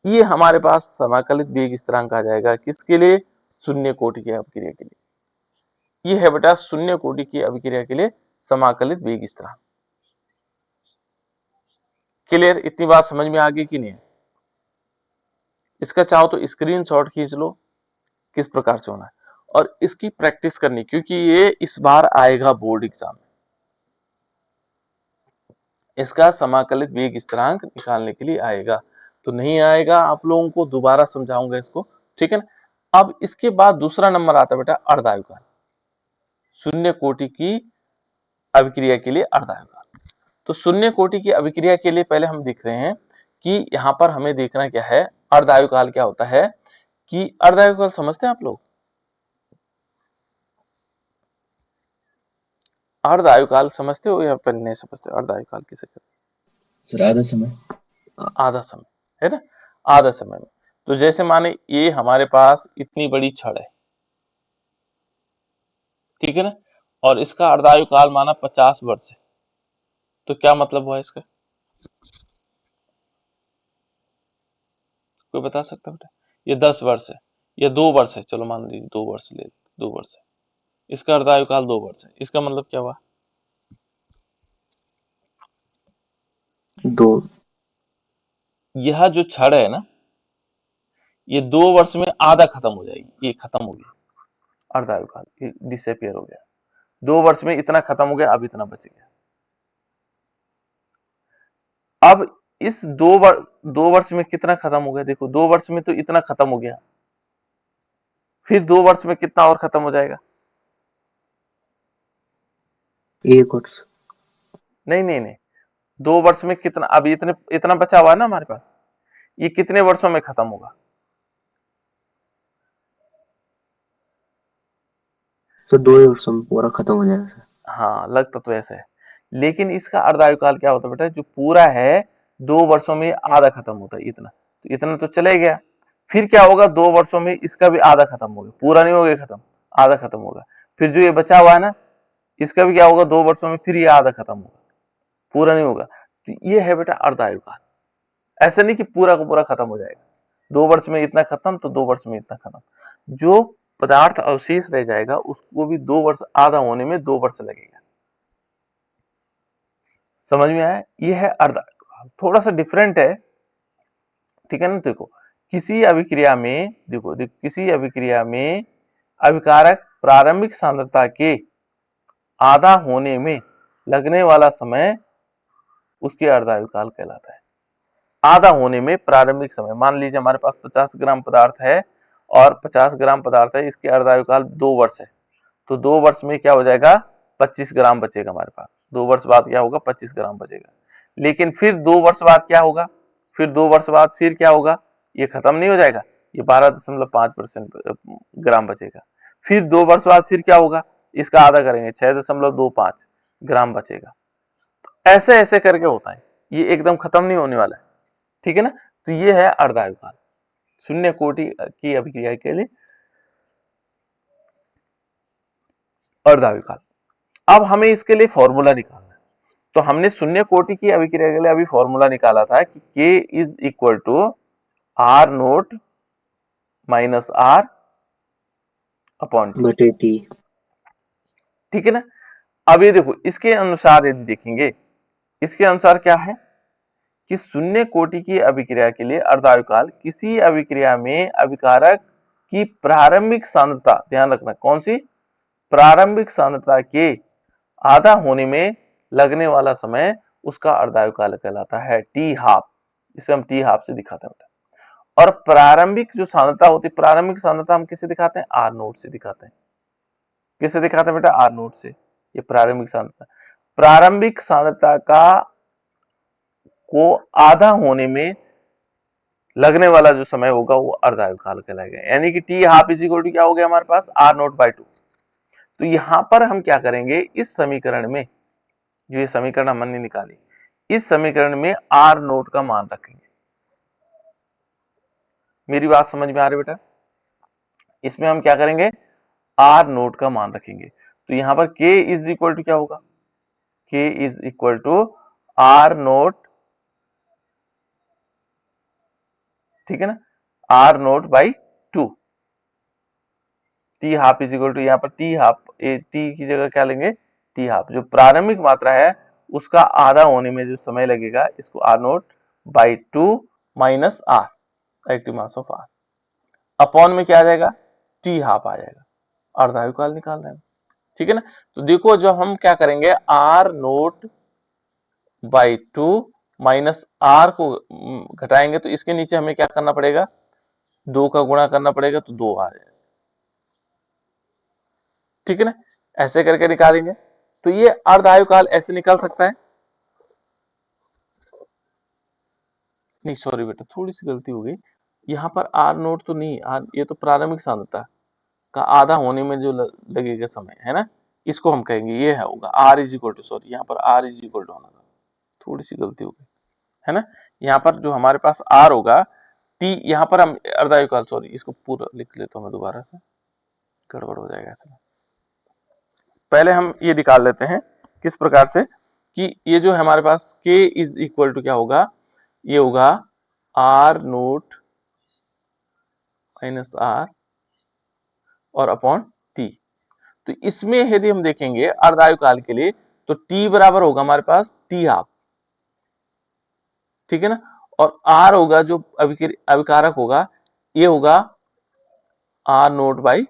ये हमारे पास समाकलित वेग स्थिरांक आ जाएगा, किसके लिए, शून्य कोटि की अभिक्रिया के लिए। ये है बेटा शून्य कोटि की अभिक्रिया के लिए समाकलित वेग स्थिरांक। क्लियर, इतनी बात समझ में आ गई कि नहीं, इसका चाहो तो स्क्रीनशॉट खींच लो किस प्रकार से होना है, और इसकी प्रैक्टिस करनी, क्योंकि ये इस बार आएगा बोर्ड एग्जाम में, इसका समाकलित वेग स्थिरांक निकालने के लिए आएगा, तो नहीं आएगा आप लोगों को दोबारा समझाऊंगा इसको, ठीक है ना। अब इसके बाद दूसरा नंबर आता है बेटा अर्धायुकाल, शून्य कोटि की अभिक्रिया के लिए अर्धायुकाल। तो शून्य कोटि की अभिक्रिया के लिए पहले हम देख रहे हैं कि यहाँ पर हमें देखना क्या है, अर्धायुकाल क्या होता है, कि अर्धायुकाल समझते हैं आप लोग, अर्धायुकाल समझते हो या फिर नहीं समझते, अर्धायुकाल किसे कहते सर आधा समय। हैं, आधा समय, है ना, आधा समय में। तो जैसे माने ये हमारे पास इतनी बड़ी छड़ है, ठीक है ना, और इसका अर्धायुकाल माना 50 वर्ष है, तो क्या मतलब हुआ इसका, कोई बता सकता है बेटा, ये 10 वर्ष है, या 2 वर्ष है, चलो मान लीजिए 2 वर्ष ले, 2 वर्ष है, इसका अर्धायुकाल 2 वर्ष है। इसका मतलब क्या हुआ? 2। यह जो छड़ है ना, ये 2 वर्ष में आधा खत्म हो जाएगी, ये खत्म हो गई अर्धायुकाल, ये डिसअपियर हो गया। 2 वर्ष में इतना खत्म हो गया, अब इतना बच गया। अब इस 2 वर्ष में कितना खत्म हो गया? देखो 2 वर्ष में तो इतना खत्म हो गया, फिर 2 वर्ष में कितना और खत्म हो जाएगा? 1 वर्ष। नहीं नहीं नहीं, 2 वर्ष में कितना, अब इतना बचा हुआ है ना हमारे पास, ये कितने वर्षों में खत्म होगा? तो 2 ही वर्षों में पूरा खत्म हो जाएगा सर। हाँ, लगता तो ऐसा है, लेकिन इसका अर्धायुकाल क्या होता है बेटा? जो पूरा है 2 वर्षों में आधा खत्म होता है, इतना तो इतना तो चले गया। फिर क्या होगा? 2 वर्षों में इसका भी आधा खत्म होगा, पूरा नहीं हो गया खत्म, आधा खत्म होगा। फिर जो ये बचा हुआ है ना, इसका भी क्या होगा? 2 वर्षों में फिर ये आधा खत्म होगा, पूरा नहीं होगा। तो ये है बेटा अर्धायुकाल। ऐसा नहीं कि पूरा का पूरा खत्म हो जाएगा, 2 वर्ष में इतना खत्म तो 2 वर्ष में इतना खत्म। जो पदार्थ अवशेष रह जाएगा उसको भी 2 वर्ष, आधा होने में 2 वर्ष लगेगा। समझ में आया? ये है अर्धायुकाल, थोड़ा सा डिफरेंट है, ठीक है ना। देखो किसी अभिक्रिया में, देखो किसी अभिक्रिया में अभिकारक प्रारंभिक सांद्रता के आधा होने में लगने वाला समय उसके अर्धायुकाल कहलाता है। आधा होने में प्रारंभिक समय, मान लीजिए हमारे पास 50 ग्राम पदार्थ है और 50 ग्राम पदार्थ है, इसके अर्धायुकाल 2 वर्ष है, तो 2 वर्ष में क्या हो जाएगा? 25 ग्राम बचेगा हमारे पास। 2 वर्ष बाद क्या होगा? 25 ग्राम बचेगा। लेकिन फिर 2 वर्ष बाद क्या होगा? फिर 2 वर्ष बाद फिर क्या होगा? ये खत्म नहीं हो जाएगा, ये 12.5% ग्राम बचेगा। फिर 2 वर्ष बाद फिर क्या होगा? इसका आधा करेंगे, 6.25 ग्राम बचेगा। ऐसे ऐसे करके होता है, ये एकदम खत्म नहीं होने वाला है, ठीक है ना। तो ये है अर्धायुकाल, शून्य कोटि की अभिक्रिया के लिए अर्धायुकाल। अब हमें इसके लिए फॉर्मूला निकालना है, तो हमने शून्य कोटि की अभिक्रिया के लिए अभी फॉर्मूला निकाला था कि K is equal to R naught minus R upon T, बटे टी। ठीक है ना। अब ये देखो इसके अनुसार यदि देखेंगे, इसके अनुसार क्या है कि शून्य कोटि की अभिक्रिया के लिए अर्धायुकाल किसी अभिक्रिया में अभिकारक की प्रारंभिक सांद्रता, ध्यान रखना कौन सी? प्रारंभिक सांद्रता के आधा होने में लगने वाला समय उसका अर्धायुकाल कहलाता है टी हाफ। इसे हम टी हाफ से दिखाते हैं। और प्रारंभिक जो सांद्रता होती है, प्रारंभिक सांद्रता हम किससे दिखाते हैं? आर नोट से दिखाते हैं। किससे दिखाते हैं बेटा? आर नोट से। ये प्रारंभिक सांद्रता, प्रारंभिक सांद्रता का को आधा होने में लगने वाला जो समय होगा वो अर्धायुकाल कहलाएगा। यानी कि t half is equal to क्या हो गया हमारे पास? Are note by 2। तो यहां पर हम क्या करेंगे? इस समीकरण में, जो ये समीकरण हमने निकाली, इस समीकरण में आर नोट का मान रखेंगे। मेरी बात समझ में आ रही बेटा? इसमें हम क्या करेंगे? आर नोट का मान रखेंगे। तो यहां पर के इज इक्वल टू क्या होगा? K is equal to R naught, ठीक है ना, आर note by 2। T half is equal to, यहाँ पर टी हाफ, टी की जगह क्या लेंगे? T half. जो प्रारंभिक मात्रा है उसका आधा होने में जो समय लगेगा, इसको R note by 2 minus R, active mass of R, upon में क्या आ जाएगा? टी हाफ आ जाएगा। अर्धायुकाल निकालना है, ठीक है ना। तो देखो जब हम क्या करेंगे, R note by 2 minus R को घटाएंगे तो इसके नीचे हमें क्या करना पड़ेगा? 2 का गुणा करना पड़ेगा, तो 2 आ जाएगा, ठीक है ना। ऐसे करके निकालेंगे तो ये अर्धायुकाल ऐसे निकल सकता है। नहीं सॉरी बेटा, थोड़ी सी गलती हो गई, यहाँ पर आर नोट तो नहीं, ये तो प्रारंभिक सांद्रता का आधा होने में जो लगेगा समय है ना, इसको हम कहेंगे ये है होगा R is equal to, sorry यहाँ पर आर इज इक्वल टू होना था, थोड़ी सी गलती हो गई है ना। यहाँ पर जो हमारे पास आर होगा, टी यहाँ पर हम अर्धायुकाल, सॉरी इसको पूरा लिख लेता हूँ मैं दोबारा से, गड़बड़ हो जाएगा ऐसे। पहले हम ये निकाल लेते हैं किस प्रकार से कि ये जो है हमारे पास k इज इक्वल टू क्या होगा? ये होगा आर नोट माइनस आर और अपॉन टी। तो इसमें यदि हम देखेंगे अर्धायुकाल के लिए तो टी बराबर होगा हमारे पास टी हाफ, ठीक है ना, और आर होगा जो अभिकारक होगा, ये होगा आर नोट बाई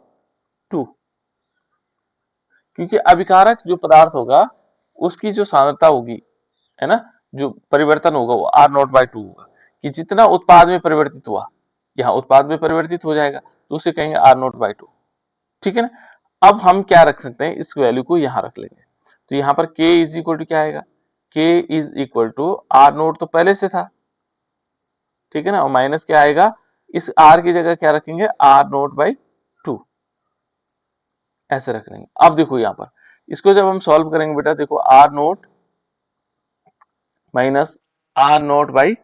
2, क्योंकि अभिकारक जो पदार्थ होगा उसकी जो सांद्रता होगी, है ना, जो परिवर्तन होगा वो आर नोट बाई 2 होगा, कि जितना उत्पाद में परिवर्तित हुआ यहाँ उत्पाद में परिवर्तित हो जाएगा, तो उसे कहेंगे आर नोट बाई 2, ठीक है ना। अब हम क्या रख सकते हैं, इस वैल्यू को यहां रख लेंगे, तो यहां पर k इज इक्वल टू क्या आएगा, k is equal to R naught तो पहले से था, ठीक है ना, और माइनस क्या आएगा, इस r की जगह क्या रखेंगे, आर नोट बाई 2 ऐसे रख लेंगे। अब देखो यहां पर इसको जब हम सॉल्व करेंगे बेटा, देखो R naught minus R note by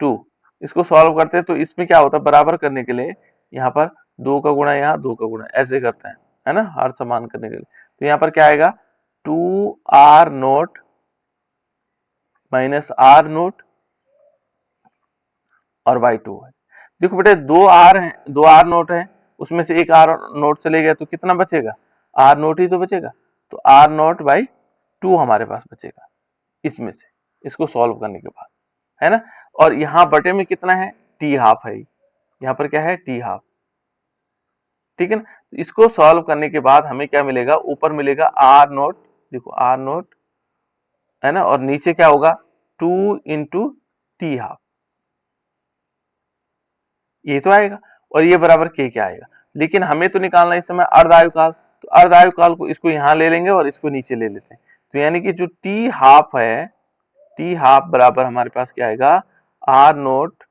2, इसको सॉल्व करते हैं तो इसमें क्या होता है, बराबर करने के लिए यहाँ पर 2 का गुणा, यहाँ 2 का गुणा, ऐसे करते हैं, है ना, हर समान करने के लिए। तो यहाँ पर क्या आएगा, 2r naught minus R naught और बाई 2 है। देखो बेटे 2r है, 2r नोट है, उसमें से एक r नोट चले गया तो कितना बचेगा, r नोट ही तो बचेगा, तो r नोट बाई 2 हमारे पास बचेगा इसमें से, इसको सॉल्व करने के बाद, है ना। और यहाँ बटे में कितना है, टी हाफ है, यहाँ पर क्या है, टी हाफ, ठीक है ना। इसको सॉल्व करने के बाद हमें क्या मिलेगा, ऊपर मिलेगा आर नोट, देखो आर नोट, है ना, और नीचे क्या होगा, 2 इंटू टी हाफ, ये तो आएगा, और ये बराबर के क्या आएगा। लेकिन हमें तो निकालना इस समय अर्धायुकाल, तो अर्धायुकाल को इसको यहां ले लेंगे और इसको नीचे ले लेते हैं, तो यानी कि जो टी हाफ है, टी हाफ बराबर हमारे पास क्या आएगा, आर नोट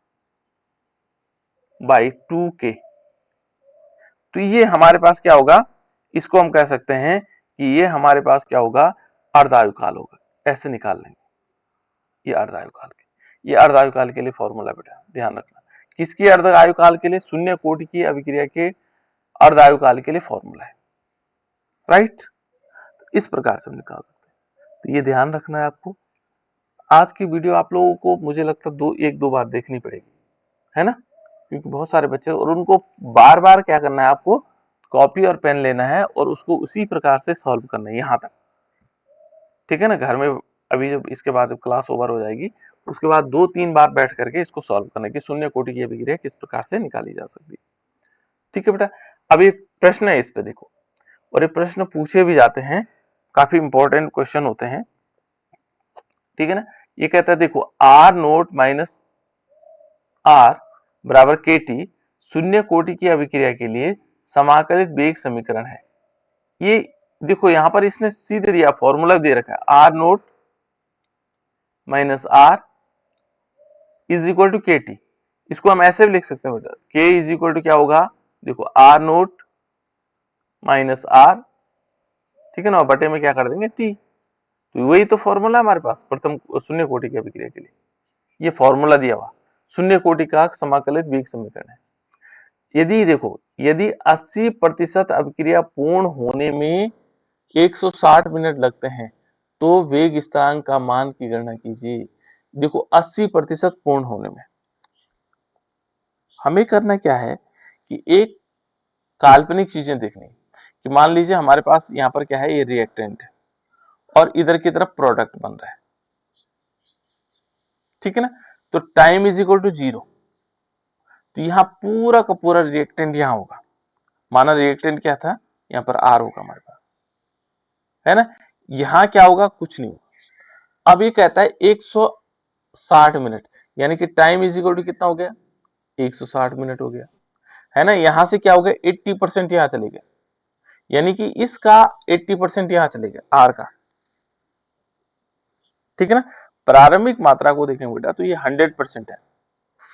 बाई 2 के। तो ये हमारे पास क्या होगा, इसको हम कह सकते हैं कि ये हमारे पास क्या होगा, अर्धायुकाल होगा, ऐसे निकाल लेंगे ये अर्धायुकाल के, ये अर्धायुकाल के लिए फॉर्मूला बेटा ध्यान रखना, किसकी अर्धायुकाल के लिए, शून्य कोटि की अभिक्रिया के अर्धायुकाल के लिए फॉर्मूला है, राइट। तो इस प्रकार से हम निकाल सकते हैं, तो ये ध्यान रखना है आपको। आज की वीडियो आप लोगों को मुझे लगता है एक दो बार देखनी पड़ेगी, है ना, क्योंकि बहुत सारे बच्चे और उनको बार बार क्या करना है, आपको कॉपी और पेन लेना है और उसको उसी प्रकार से सॉल्व करना है यहाँ तक, ठीक है ना। घर में अभी जब इसके बाद क्लास ओवर हो जाएगी उसके बाद 2-3 बार बैठ करके इसको सॉल्व करना है कि शून्य कोटि की अभिक्रिया किस प्रकार से निकाली जा सकती है, ठीक है बेटा। अब ये प्रश्न है इस पे देखो, और ये प्रश्न पूछे भी जाते हैं, काफी इंपॉर्टेंट क्वेश्चन होते हैं, ठीक है ना। ये कहता है देखो आर नोट माइनस आर बराबर के टी शून्य कोटि की अभिक्रिया के लिए समाकलित वेग समीकरण है। ये देखो यहां पर इसने सीधे दिया, फॉर्मूला दे रखा है, R naught minus R is equal to k t. इसको हम ऐसे भी लिख सकते हैं बेटा, के इज इक्वल टू क्या होगा, देखो आर नोट माइनस आर, ठीक है ना, और बटे में क्या कर देंगे टी। तो वही तो फॉर्मूला हमारे पास प्रथम शून्य कोटि की अभिक्रिया के लिए, ये फॉर्मूला दिया हुआ शून्य कोटि का समाकलित वेग समीकरण है। यदि देखो यदि 80% अभिक्रिया पूर्ण होने में 160 मिनट लगते हैं तो वेग स्थिरांक का मान की गणना कीजिए। देखो 80% पूर्ण होने में हमें करना क्या है कि एक काल्पनिक चीजें देखनी, कि मान लीजिए हमारे पास यहाँ पर क्या है, ये रिएक्टेंट है और इधर की तरफ प्रोडक्ट बन रहा है, ठीक है ना। तो टाइम इज इक्वल टू 0, तो यहाँ पूरा का पूरा रिएक्टेंट यहाँ होगा, माना रिएक्टेंट क्या था, यहाँ पर आर होगा हमारे पास, है ना। यहाँ क्या होगा, कुछ नहीं होगा। अब ये कहता है 160 मिनट, यानी कि टाइम इज इक्वल टू कितना हो गया, 160 मिनट हो गया, है ना। यहां से क्या हो गया, 80% यहाँ चले गए, यानी कि इसका 80% यहाँ चले गया आर का, ठीक है ना। प्रारंभिक मात्रा को देखें बेटा तो ये 100% है,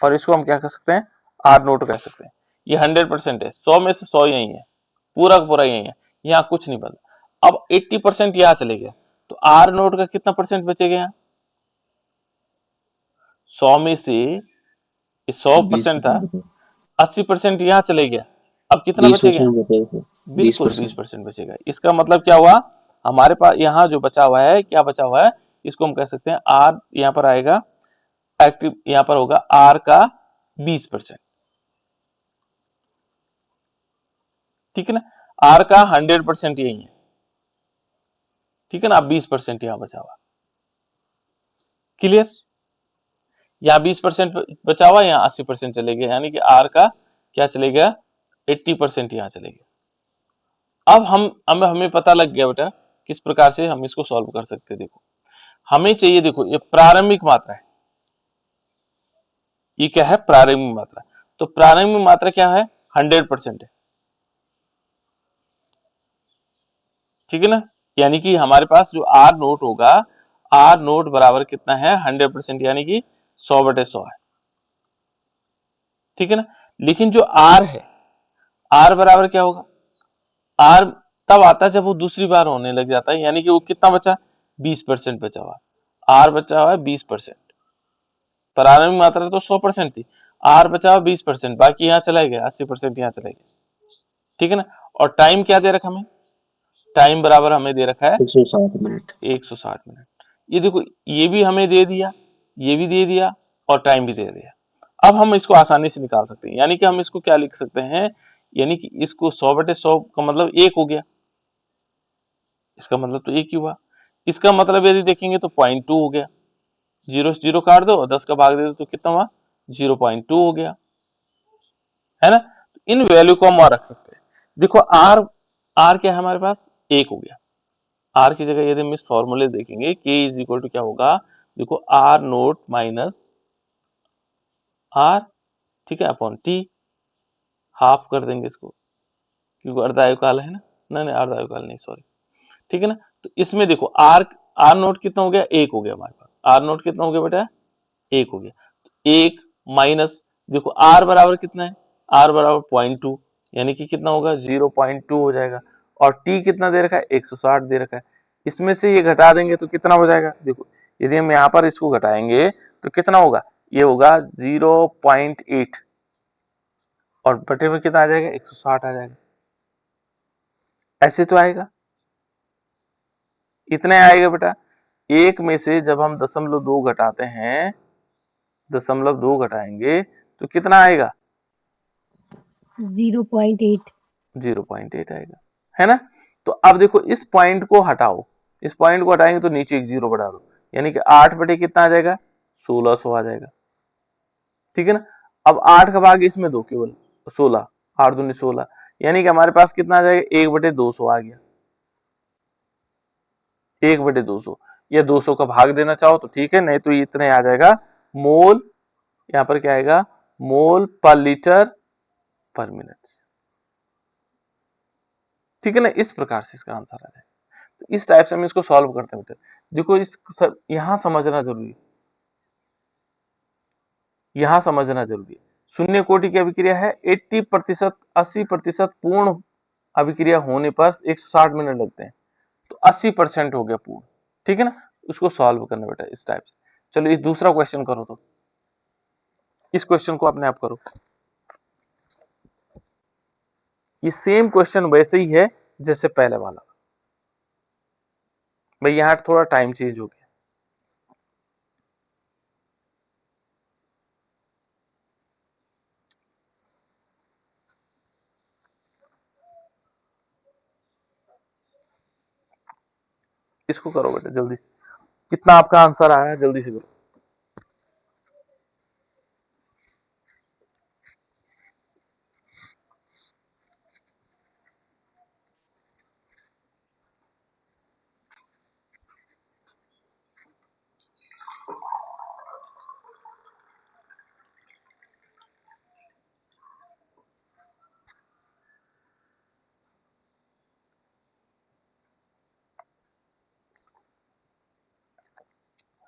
और इसको हम क्या कर सकते हैं, आर नोट कह सकते हैं। ये 100% है, 100 में से 100 यही है, पूरा का पूरा यही है, यहाँ कुछ नहीं बदला। अब 80% यहाँ चले गया, तो आर नोट का कितना परसेंट बचेगा, यहाँ 100 में से 100% था, 80% यहाँ चले गया, अब कितना बचेगा, 20% बचेगा, बिल्कुल 20%। 20% बचेगा। इसका मतलब क्या हुआ, हमारे पास यहाँ जो बचा हुआ है, क्या बचा हुआ है, इसको हम कह सकते हैं आर, यहाँ पर आएगा एक्टिव, यहाँ पर होगा आर का 20%, ठीक है ना। आर का 100% यही है, ठीक है ना। अब 20% यहां बचा हुआ, क्लियर। यहाँ 20% बचा हुआ, यहाँ 80% चले गए, यानी कि आर का क्या चले गया, 80% यहाँ चले गया। अब हमें पता लग गया बेटा किस प्रकार से हम इसको सॉल्व कर सकते हैं। देखो हमें चाहिए, देखो ये प्रारंभिक मात्रा है, ये क्या है, प्रारंभिक मात्रा। तो प्रारंभिक मात्रा क्या है, 100% है, ठीक है ना। यानी कि हमारे पास जो आर नोट होगा, आर नोट बराबर कितना है, 100%, यानी कि 100/100 है, ठीक है ना। लेकिन जो आर है, आर बराबर क्या होगा, आर तब आता है जब वो दूसरी बार होने लग जाता है, यानी कि वो कितना बचा, 20% बचा हुआ, आर बचा हुआ है 20%। प्रारंभिक मात्रा तो 100% थी, आर बचा हुआ 20%, बाकी यहाँ चला गया 80% यहाँ चला गया, ठीक है ना। और टाइम क्या दे रखा हमें, टाइम बराबर हमें दे रखा है 160 मिनट। 160 मिनट। ये देखो, ये भी हमें दे दिया, ये भी दे दिया, और टाइम भी दे दिया। अब हम इसको आसानी से निकाल सकते हैं, यानी कि हम इसको क्या लिख सकते हैं, यानी कि इसको 100/100 का मतलब 1 हो गया, इसका मतलब तो 1 ही हुआ। इसका मतलब यदि देखेंगे तो 0.2 हो गया, 0 से 0 काट दो और 10 का भाग दे दो तो कितना हुआ, 0.2 हो गया, है ना। इन वैल्यू को हम वहां रख सकते हैं। देखो आर, आर क्या है हमारे पास, 1 हो गया। आर की जगह यदि हम इस फॉर्मूले देखेंगे, के इज इक्वल टू क्या होगा, देखो आर नोट माइनस आर, ठीक है, अपॉन टी, हाफ कर देंगे इसको, क्योंकि अर्धायुकाल है ना, नहीं नहीं अर्धायुकाल नहीं, सॉरी, ठीक है ना। तो इसमें देखो आर, आर नोट कितना हो गया, 1 हो गया हमारे पास, आर नोट कितना हो गया बेटा, 1 हो गया। 1 माइनस, देखो आर बराबर कितना है, आर बराबर 0.2, यानी कि कितना होगा, 0.2 हो जाएगा। और टी कितना दे रखा है, 160 दे रखा है। इसमें से ये घटा देंगे तो कितना हो जाएगा, देखो यदि हम यहाँ पर इसको घटाएंगे तो कितना होगा, ये होगा 0.8, और बटे में कितना आ जाएगा, 160 आ जाएगा। ऐसे तो आएगा, इतने आएगा बेटा। एक में से जब हम 0.2 घटाते हैं, 0.2 घटाएंगे तो कितना आएगा, 0.8। 0.8 आएगा, है ना। तो अब देखो इस पॉइंट को हटाओ, इस पॉइंट को हटाएंगे तो नीचे एक जीरो बढ़ा दो, यानी कि 8 बटे कितना आ जाएगा, 1600 आ जाएगा, ठीक है ना। अब 8 का भाग इसमें दो, केवल 16, 8 दूनी 16, यानी कि हमारे पास कितना आ जाएगा, 1/200 आ गया, 1/200। या 200 का भाग देना चाहो तो ठीक है, नहीं तो ये इतने आ जाएगा मोल, यहाँ पर क्या आएगा, मोल पर लीटर पर मिनट, ठीक है ना। इस प्रकार से इसका आंसर आ जाएगा। तो इस टाइप से हम इसको सॉल्व करते हैं बेटा। देखो इस यहां समझना जरूरी है, यहां समझना जरूरी है। शून्य कोटि की अभिक्रिया है, 80%, 80% पूर्ण अभिक्रिया होने पर 160 मिनट लगते हैं, तो 80% हो गया पूर्ण, ठीक है ना। उसको सॉल्व करना बेटा इस टाइप से। चलो इस दूसरा क्वेश्चन करो, तो इस क्वेश्चन को अपने आप करो। ये सेम क्वेश्चन वैसे ही है जैसे पहले वाला, भाई यहाँ थोड़ा टाइम चेंज हो गया। इसको करो बेटा जल्दी से, कितना आपका आंसर आया है जल्दी से करो।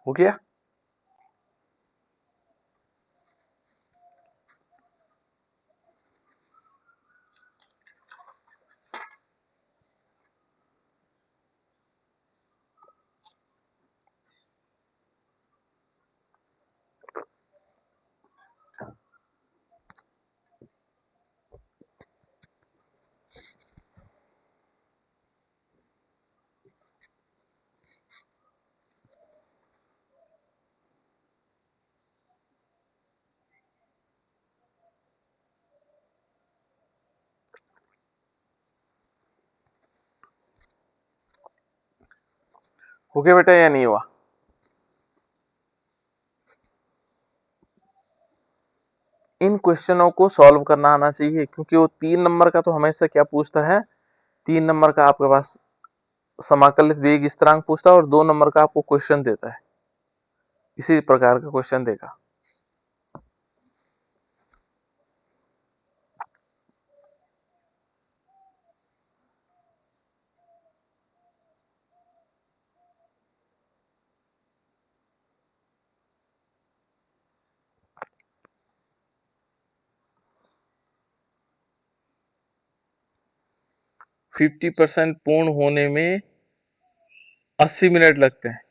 हो गया, हो गया बेटा या नहीं हुआ? इन क्वेश्चनों को सॉल्व करना आना चाहिए, क्योंकि वो 3 नंबर का तो हमेशा क्या पूछता है, 3 नंबर का आपके पास समाकलित वेग स्थिरांक पूछता है और 2 नंबर का आपको क्वेश्चन देता है, इसी प्रकार का क्वेश्चन देगा। फिफ्टी परसेंट पूर्ण होने में 80 मिनट लगते हैं।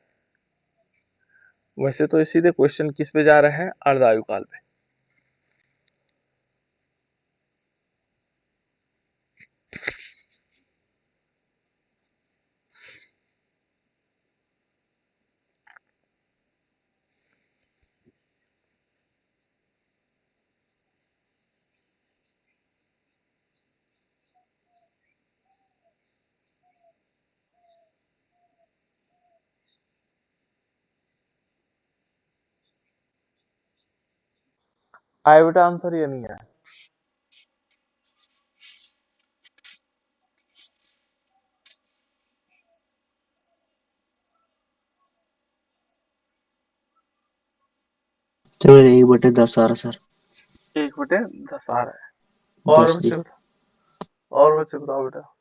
वैसे तो सीधे क्वेश्चन किस पे जा रहा है, अर्धायुकाल पे। आया बेटा आंसर या नहीं आया? तो 1/10 आ रहा सर। 1/10 आ रहा है। और 10 बच्चे जी। बताओ, और बच्चे बताओ बेटा।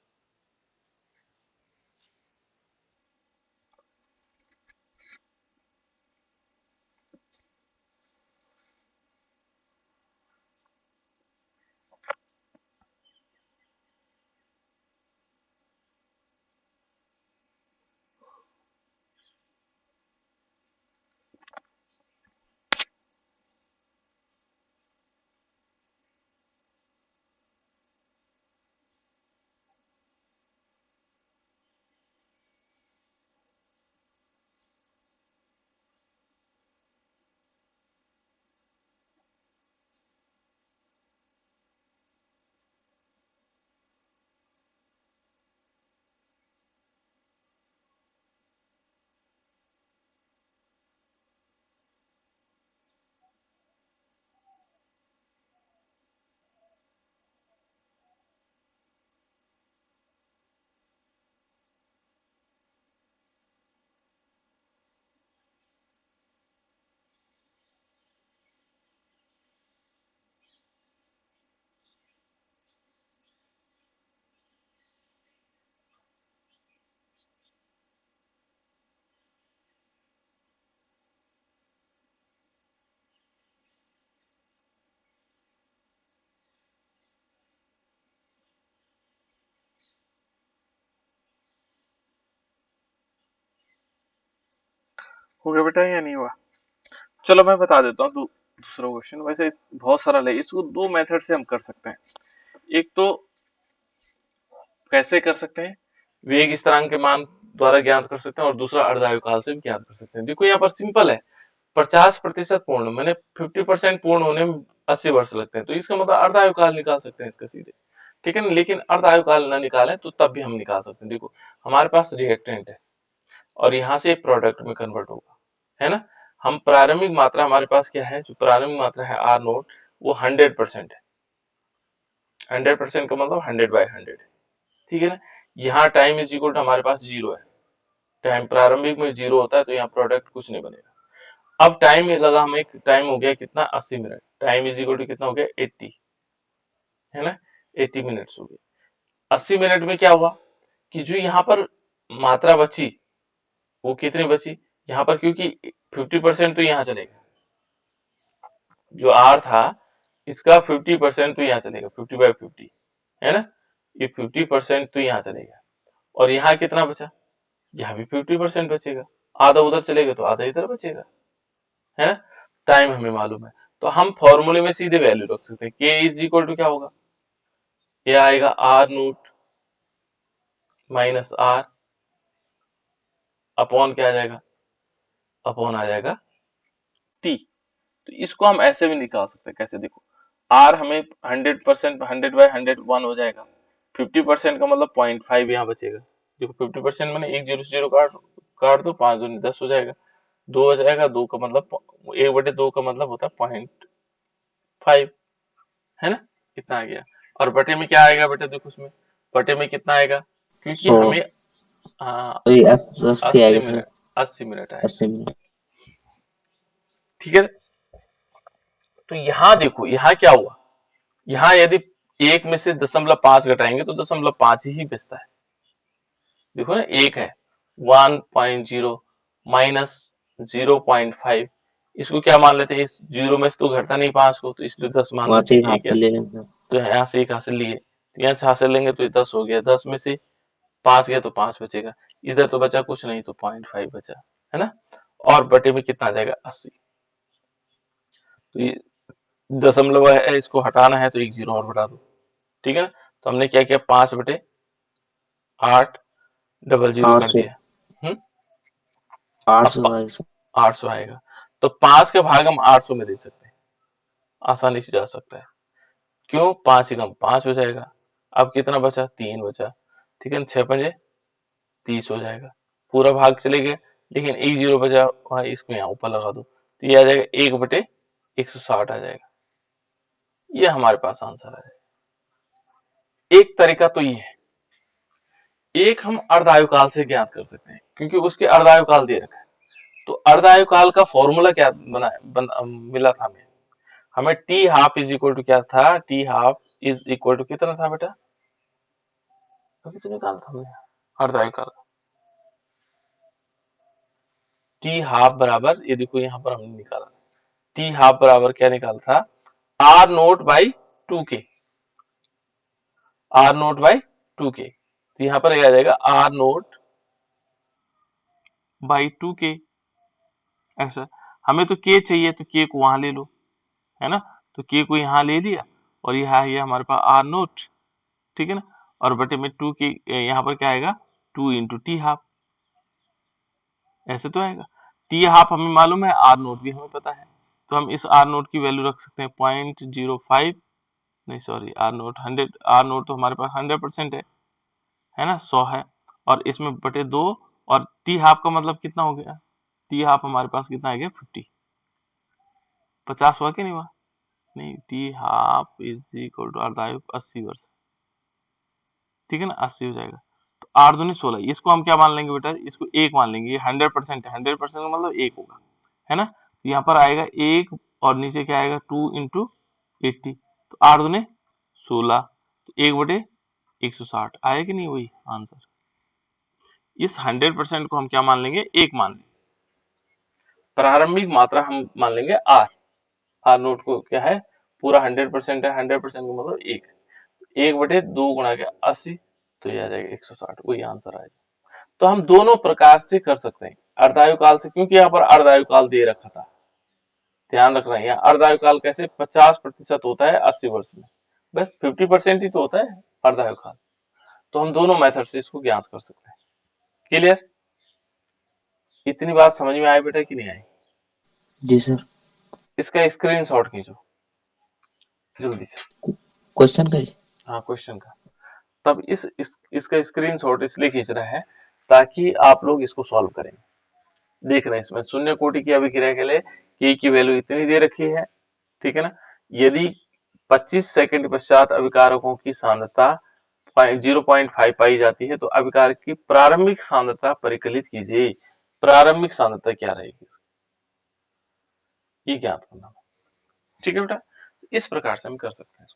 हो गया बेटा या नहीं हुआ? चलो मैं बता देता हूँ दूसरा क्वेश्चन। वैसे बहुत सरल है, इसको 2 मेथड से हम कर सकते हैं। एक तो कैसे कर सकते हैं, वेग स्थिरांक के मान द्वारा ज्ञात कर सकते हैं, और दूसरा अर्धायुकाल से भी ज्ञात कर सकते हैं। देखो यहाँ पर सिंपल है, 50% पूर्ण मैंने 50% पूर्ण होने में 80 वर्ष लगते हैं, तो इसका मतलब अर्धायुकाल निकाल सकते हैं इसका सीधे, ठीक है ना। लेकिन अर्धायुकाल ना निकालें तो तब भी हम निकाल सकते हैं। देखो हमारे पास रिएक्टेंट है और यहाँ से प्रोडक्ट में कन्वर्ट होगा, है ना। हम प्रारंभिक मात्रा, हमारे पास क्या है, जो प्रारंभिक मात्रा है आर नोट, वो 100% है। 100% का मतलब 100/100 है, ठीक है ना। यहाँ टाइम इज इक्वल टू हमारे पास 0 है, टाइम प्रारंभिक में 0 होता है, तो यहाँ प्रोडक्ट कुछ नहीं बनेगा। अब टाइम लगा हमें, टाइम हो गया कितना, 80 minute. Time is equal to कितना हो गया, 80, है ना, 80 मिनट्स हो गए। 80 मिनट में क्या हुआ कि जो यहाँ पर मात्रा बची वो कितनी बची यहाँ पर, क्योंकि 50% तो यहाँ चलेगा, जो आर था इसका 50% तो यहाँ चलेगा, 50/50, है ना। ये 50% तो यहाँ चलेगा, और यहाँ कितना बचा, यहाँ भी 50% बचेगा। आधा उधर चलेगा तो आधा इधर बचेगा, है ना। टाइम हमें मालूम है, तो हम फॉर्मूले में सीधे वैल्यू रख सकते हैं। के इज इक्वल टू क्या होगा, ये आएगा R naught minus R upon क्या आ जाएगा, अपॉन आ जाएगा टी। तो इसको हम ऐसे भी निकाल सकते हैं, कैसे, देखो आर हमें 100%, 100/100 हो जाएगा। 50% का मतलब 0.5 यहाँ बचेगा। देखो 50% मैंने 1 0 0 काट दो, 5 दूनी 10 हो जाएगा, 2 हो जाएगा, 2 का मतलब 1/2 का मतलब होता है 0.5, है ना, कितना आ गया। और बटे में क्या आएगा बेटा, देखो उसमें बटे में कितना आएगा, क्योंकि 100। हमें हाँ तो ये 80 अस्सी आएगा सर। मिनट 80 मिनट आएगा, 80 मिनट। ठीक है। तो यहाँ देखो यहाँ क्या हुआ, यहाँ यदि 1 में से 0.5 घटाएंगे तो 0.5 ही बचता है। देखो ना, 1 है 1.0 माइनस 0.5, इसको क्या मान लेते हैं, इस 0 में से तो घटता नहीं 5 को, तो इसलिए 10 मान वहां लेते से हैं। ही हाथ 1 है से ले लेंगे सर। तो यहाँ से 1 हासिल लिए, तो यहाँ से हासिल लेंगे तो ये 10 हो गया, 10 में से 5 गया तो 5 बचेगा, इधर तो बचा कुछ नहीं तो 0.5 बचा, है ना। और बटे में कितना आ जाएगा, 80। तो ये दशमलव है, इसको हटाना है तो एक 0 और बढ़ा दो, ठीक है ना। तो हमने क्या किया, 5/800 कर 800। दिया। हम्म 800 अब आएगा सर। 800 आएगा, तो 5 का भाग हम 800 में दे सकते हैं, आसानी से जा सकता है। क्यों, 5 एकम 5 हो जाएगा। अब कितना बचा, 3 बचा, ठीक है ना, 6×5 30 हो जाएगा, पूरा भाग चले गए, लेकिन एक 0 बचा, वहां इसको यहाँ ऊपर लगा दो, तो ये आ जाएगा 1/160 आ जाएगा। ये हमारे पास आंसर है। एक तरीका तो ये है, एक हम अर्धायुकाल से ज्ञात कर सकते हैं, क्योंकि उसके अर्धायुकाल दे रखा है। तो अर्धायुकाल का फॉर्मूला क्या मिला था हमें t half is equal to क्या था, t half is equal to कितना था बेटा, अभी तो निकाला था हमने अर्धायुकाल, टी हाफ बराबर, ये देखो यहाँ पर हमने निकाला, टी हाफ बराबर क्या निकाला था, R note by 2k, R note by 2k, तो यहाँ पर आ जाएगा आर नोट बाई 2k। ऐसा हमें तो k चाहिए, तो k को वहां ले लो, है ना, तो k को यहाँ ले लिया, और यहाँ ये हमारे पास आर नोट, ठीक है ना, और बटे में 2k, यहाँ पर क्या आएगा, 2 इंटू टी हाफ, ऐसे तो आएगा। टी हाफ हमें मालूम है, आर नोट भी हमें पता है, तो हम इस आर नोट की वैल्यू रख सकते हैं 0.05, नहीं sorry, R naught 100, R naught तो हमारे पास 100% है ना, 100 है, और इसमें बटे 2, और टी हाफ का मतलब कितना हो गया, टी हाफ हमारे पास कितना आ गया, 50 हुआ कि नहीं हुआ, नहीं, T half is equal to अर्धायु 80 वर्ष, ठीक है ना, 80 हो जाएगा। तो 8 दूनी 16, इसको हम क्या मान लेंगे बेटा, इसको 1 मान लेंगे, ये 100% है, 100% का मतलब 1 होगा, है ना, तो यहाँ पर आएगा 1, और नीचे क्या आएगा 2 इंटू 80, तो 8 दूनी 16, तो 1/160 आया कि नहीं, वही आंसर। इस 100% को हम क्या मान लेंगे, 1 मान लेंगे, प्रारंभिक मात्रा हम मान लेंगे आर, आर नोट को क्या है, पूरा 100% है, 100% का मतलब 1, 1/2 गुणा के 80, तो ये आ जाएगा 160, वही आंसर आएगा। तो हम दोनों प्रकार से कर सकते हैं, अर्धायुकाल से, क्योंकि यहाँ पर अर्धायुकाल दे रखा था, ध्यान रखना है, यहाँ अर्धायुकाल कैसे 50% होता है 80 वर्ष में, बस 50% ही तो होता है अर्धायुकाल, तो हम दोनों मेथड से इसको ज्ञात कर सकते हैं। क्लियर, इतनी बात समझ में आई बेटा कि नहीं आई, जी सर। इसका स्क्रीनशॉट खींचो जल्दी से, क्वेश्चन का ही। हाँ क्वेश्चन का, तब इसका स्क्रीनशॉट इसलिए खींच रहा है ताकि आप लोग इसको सॉल्व करें। देखना, इसमें शून्य कोटि की अभिक्रिया के लिए k की वैल्यू इतनी दे रखी है, ठीक है ना, यदि 25 सेकंड पश्चात अभिकारकों की सांद्रता 0.5 पाई जाती है, तो अभिकारक की प्रारंभिक सांद्रता परिकलित कीजिए, प्रारंभिक सांद्रता क्या रहेगी, ये ज्ञात करना, ठीक है बेटा, इस प्रकार से हम कर सकते हैं।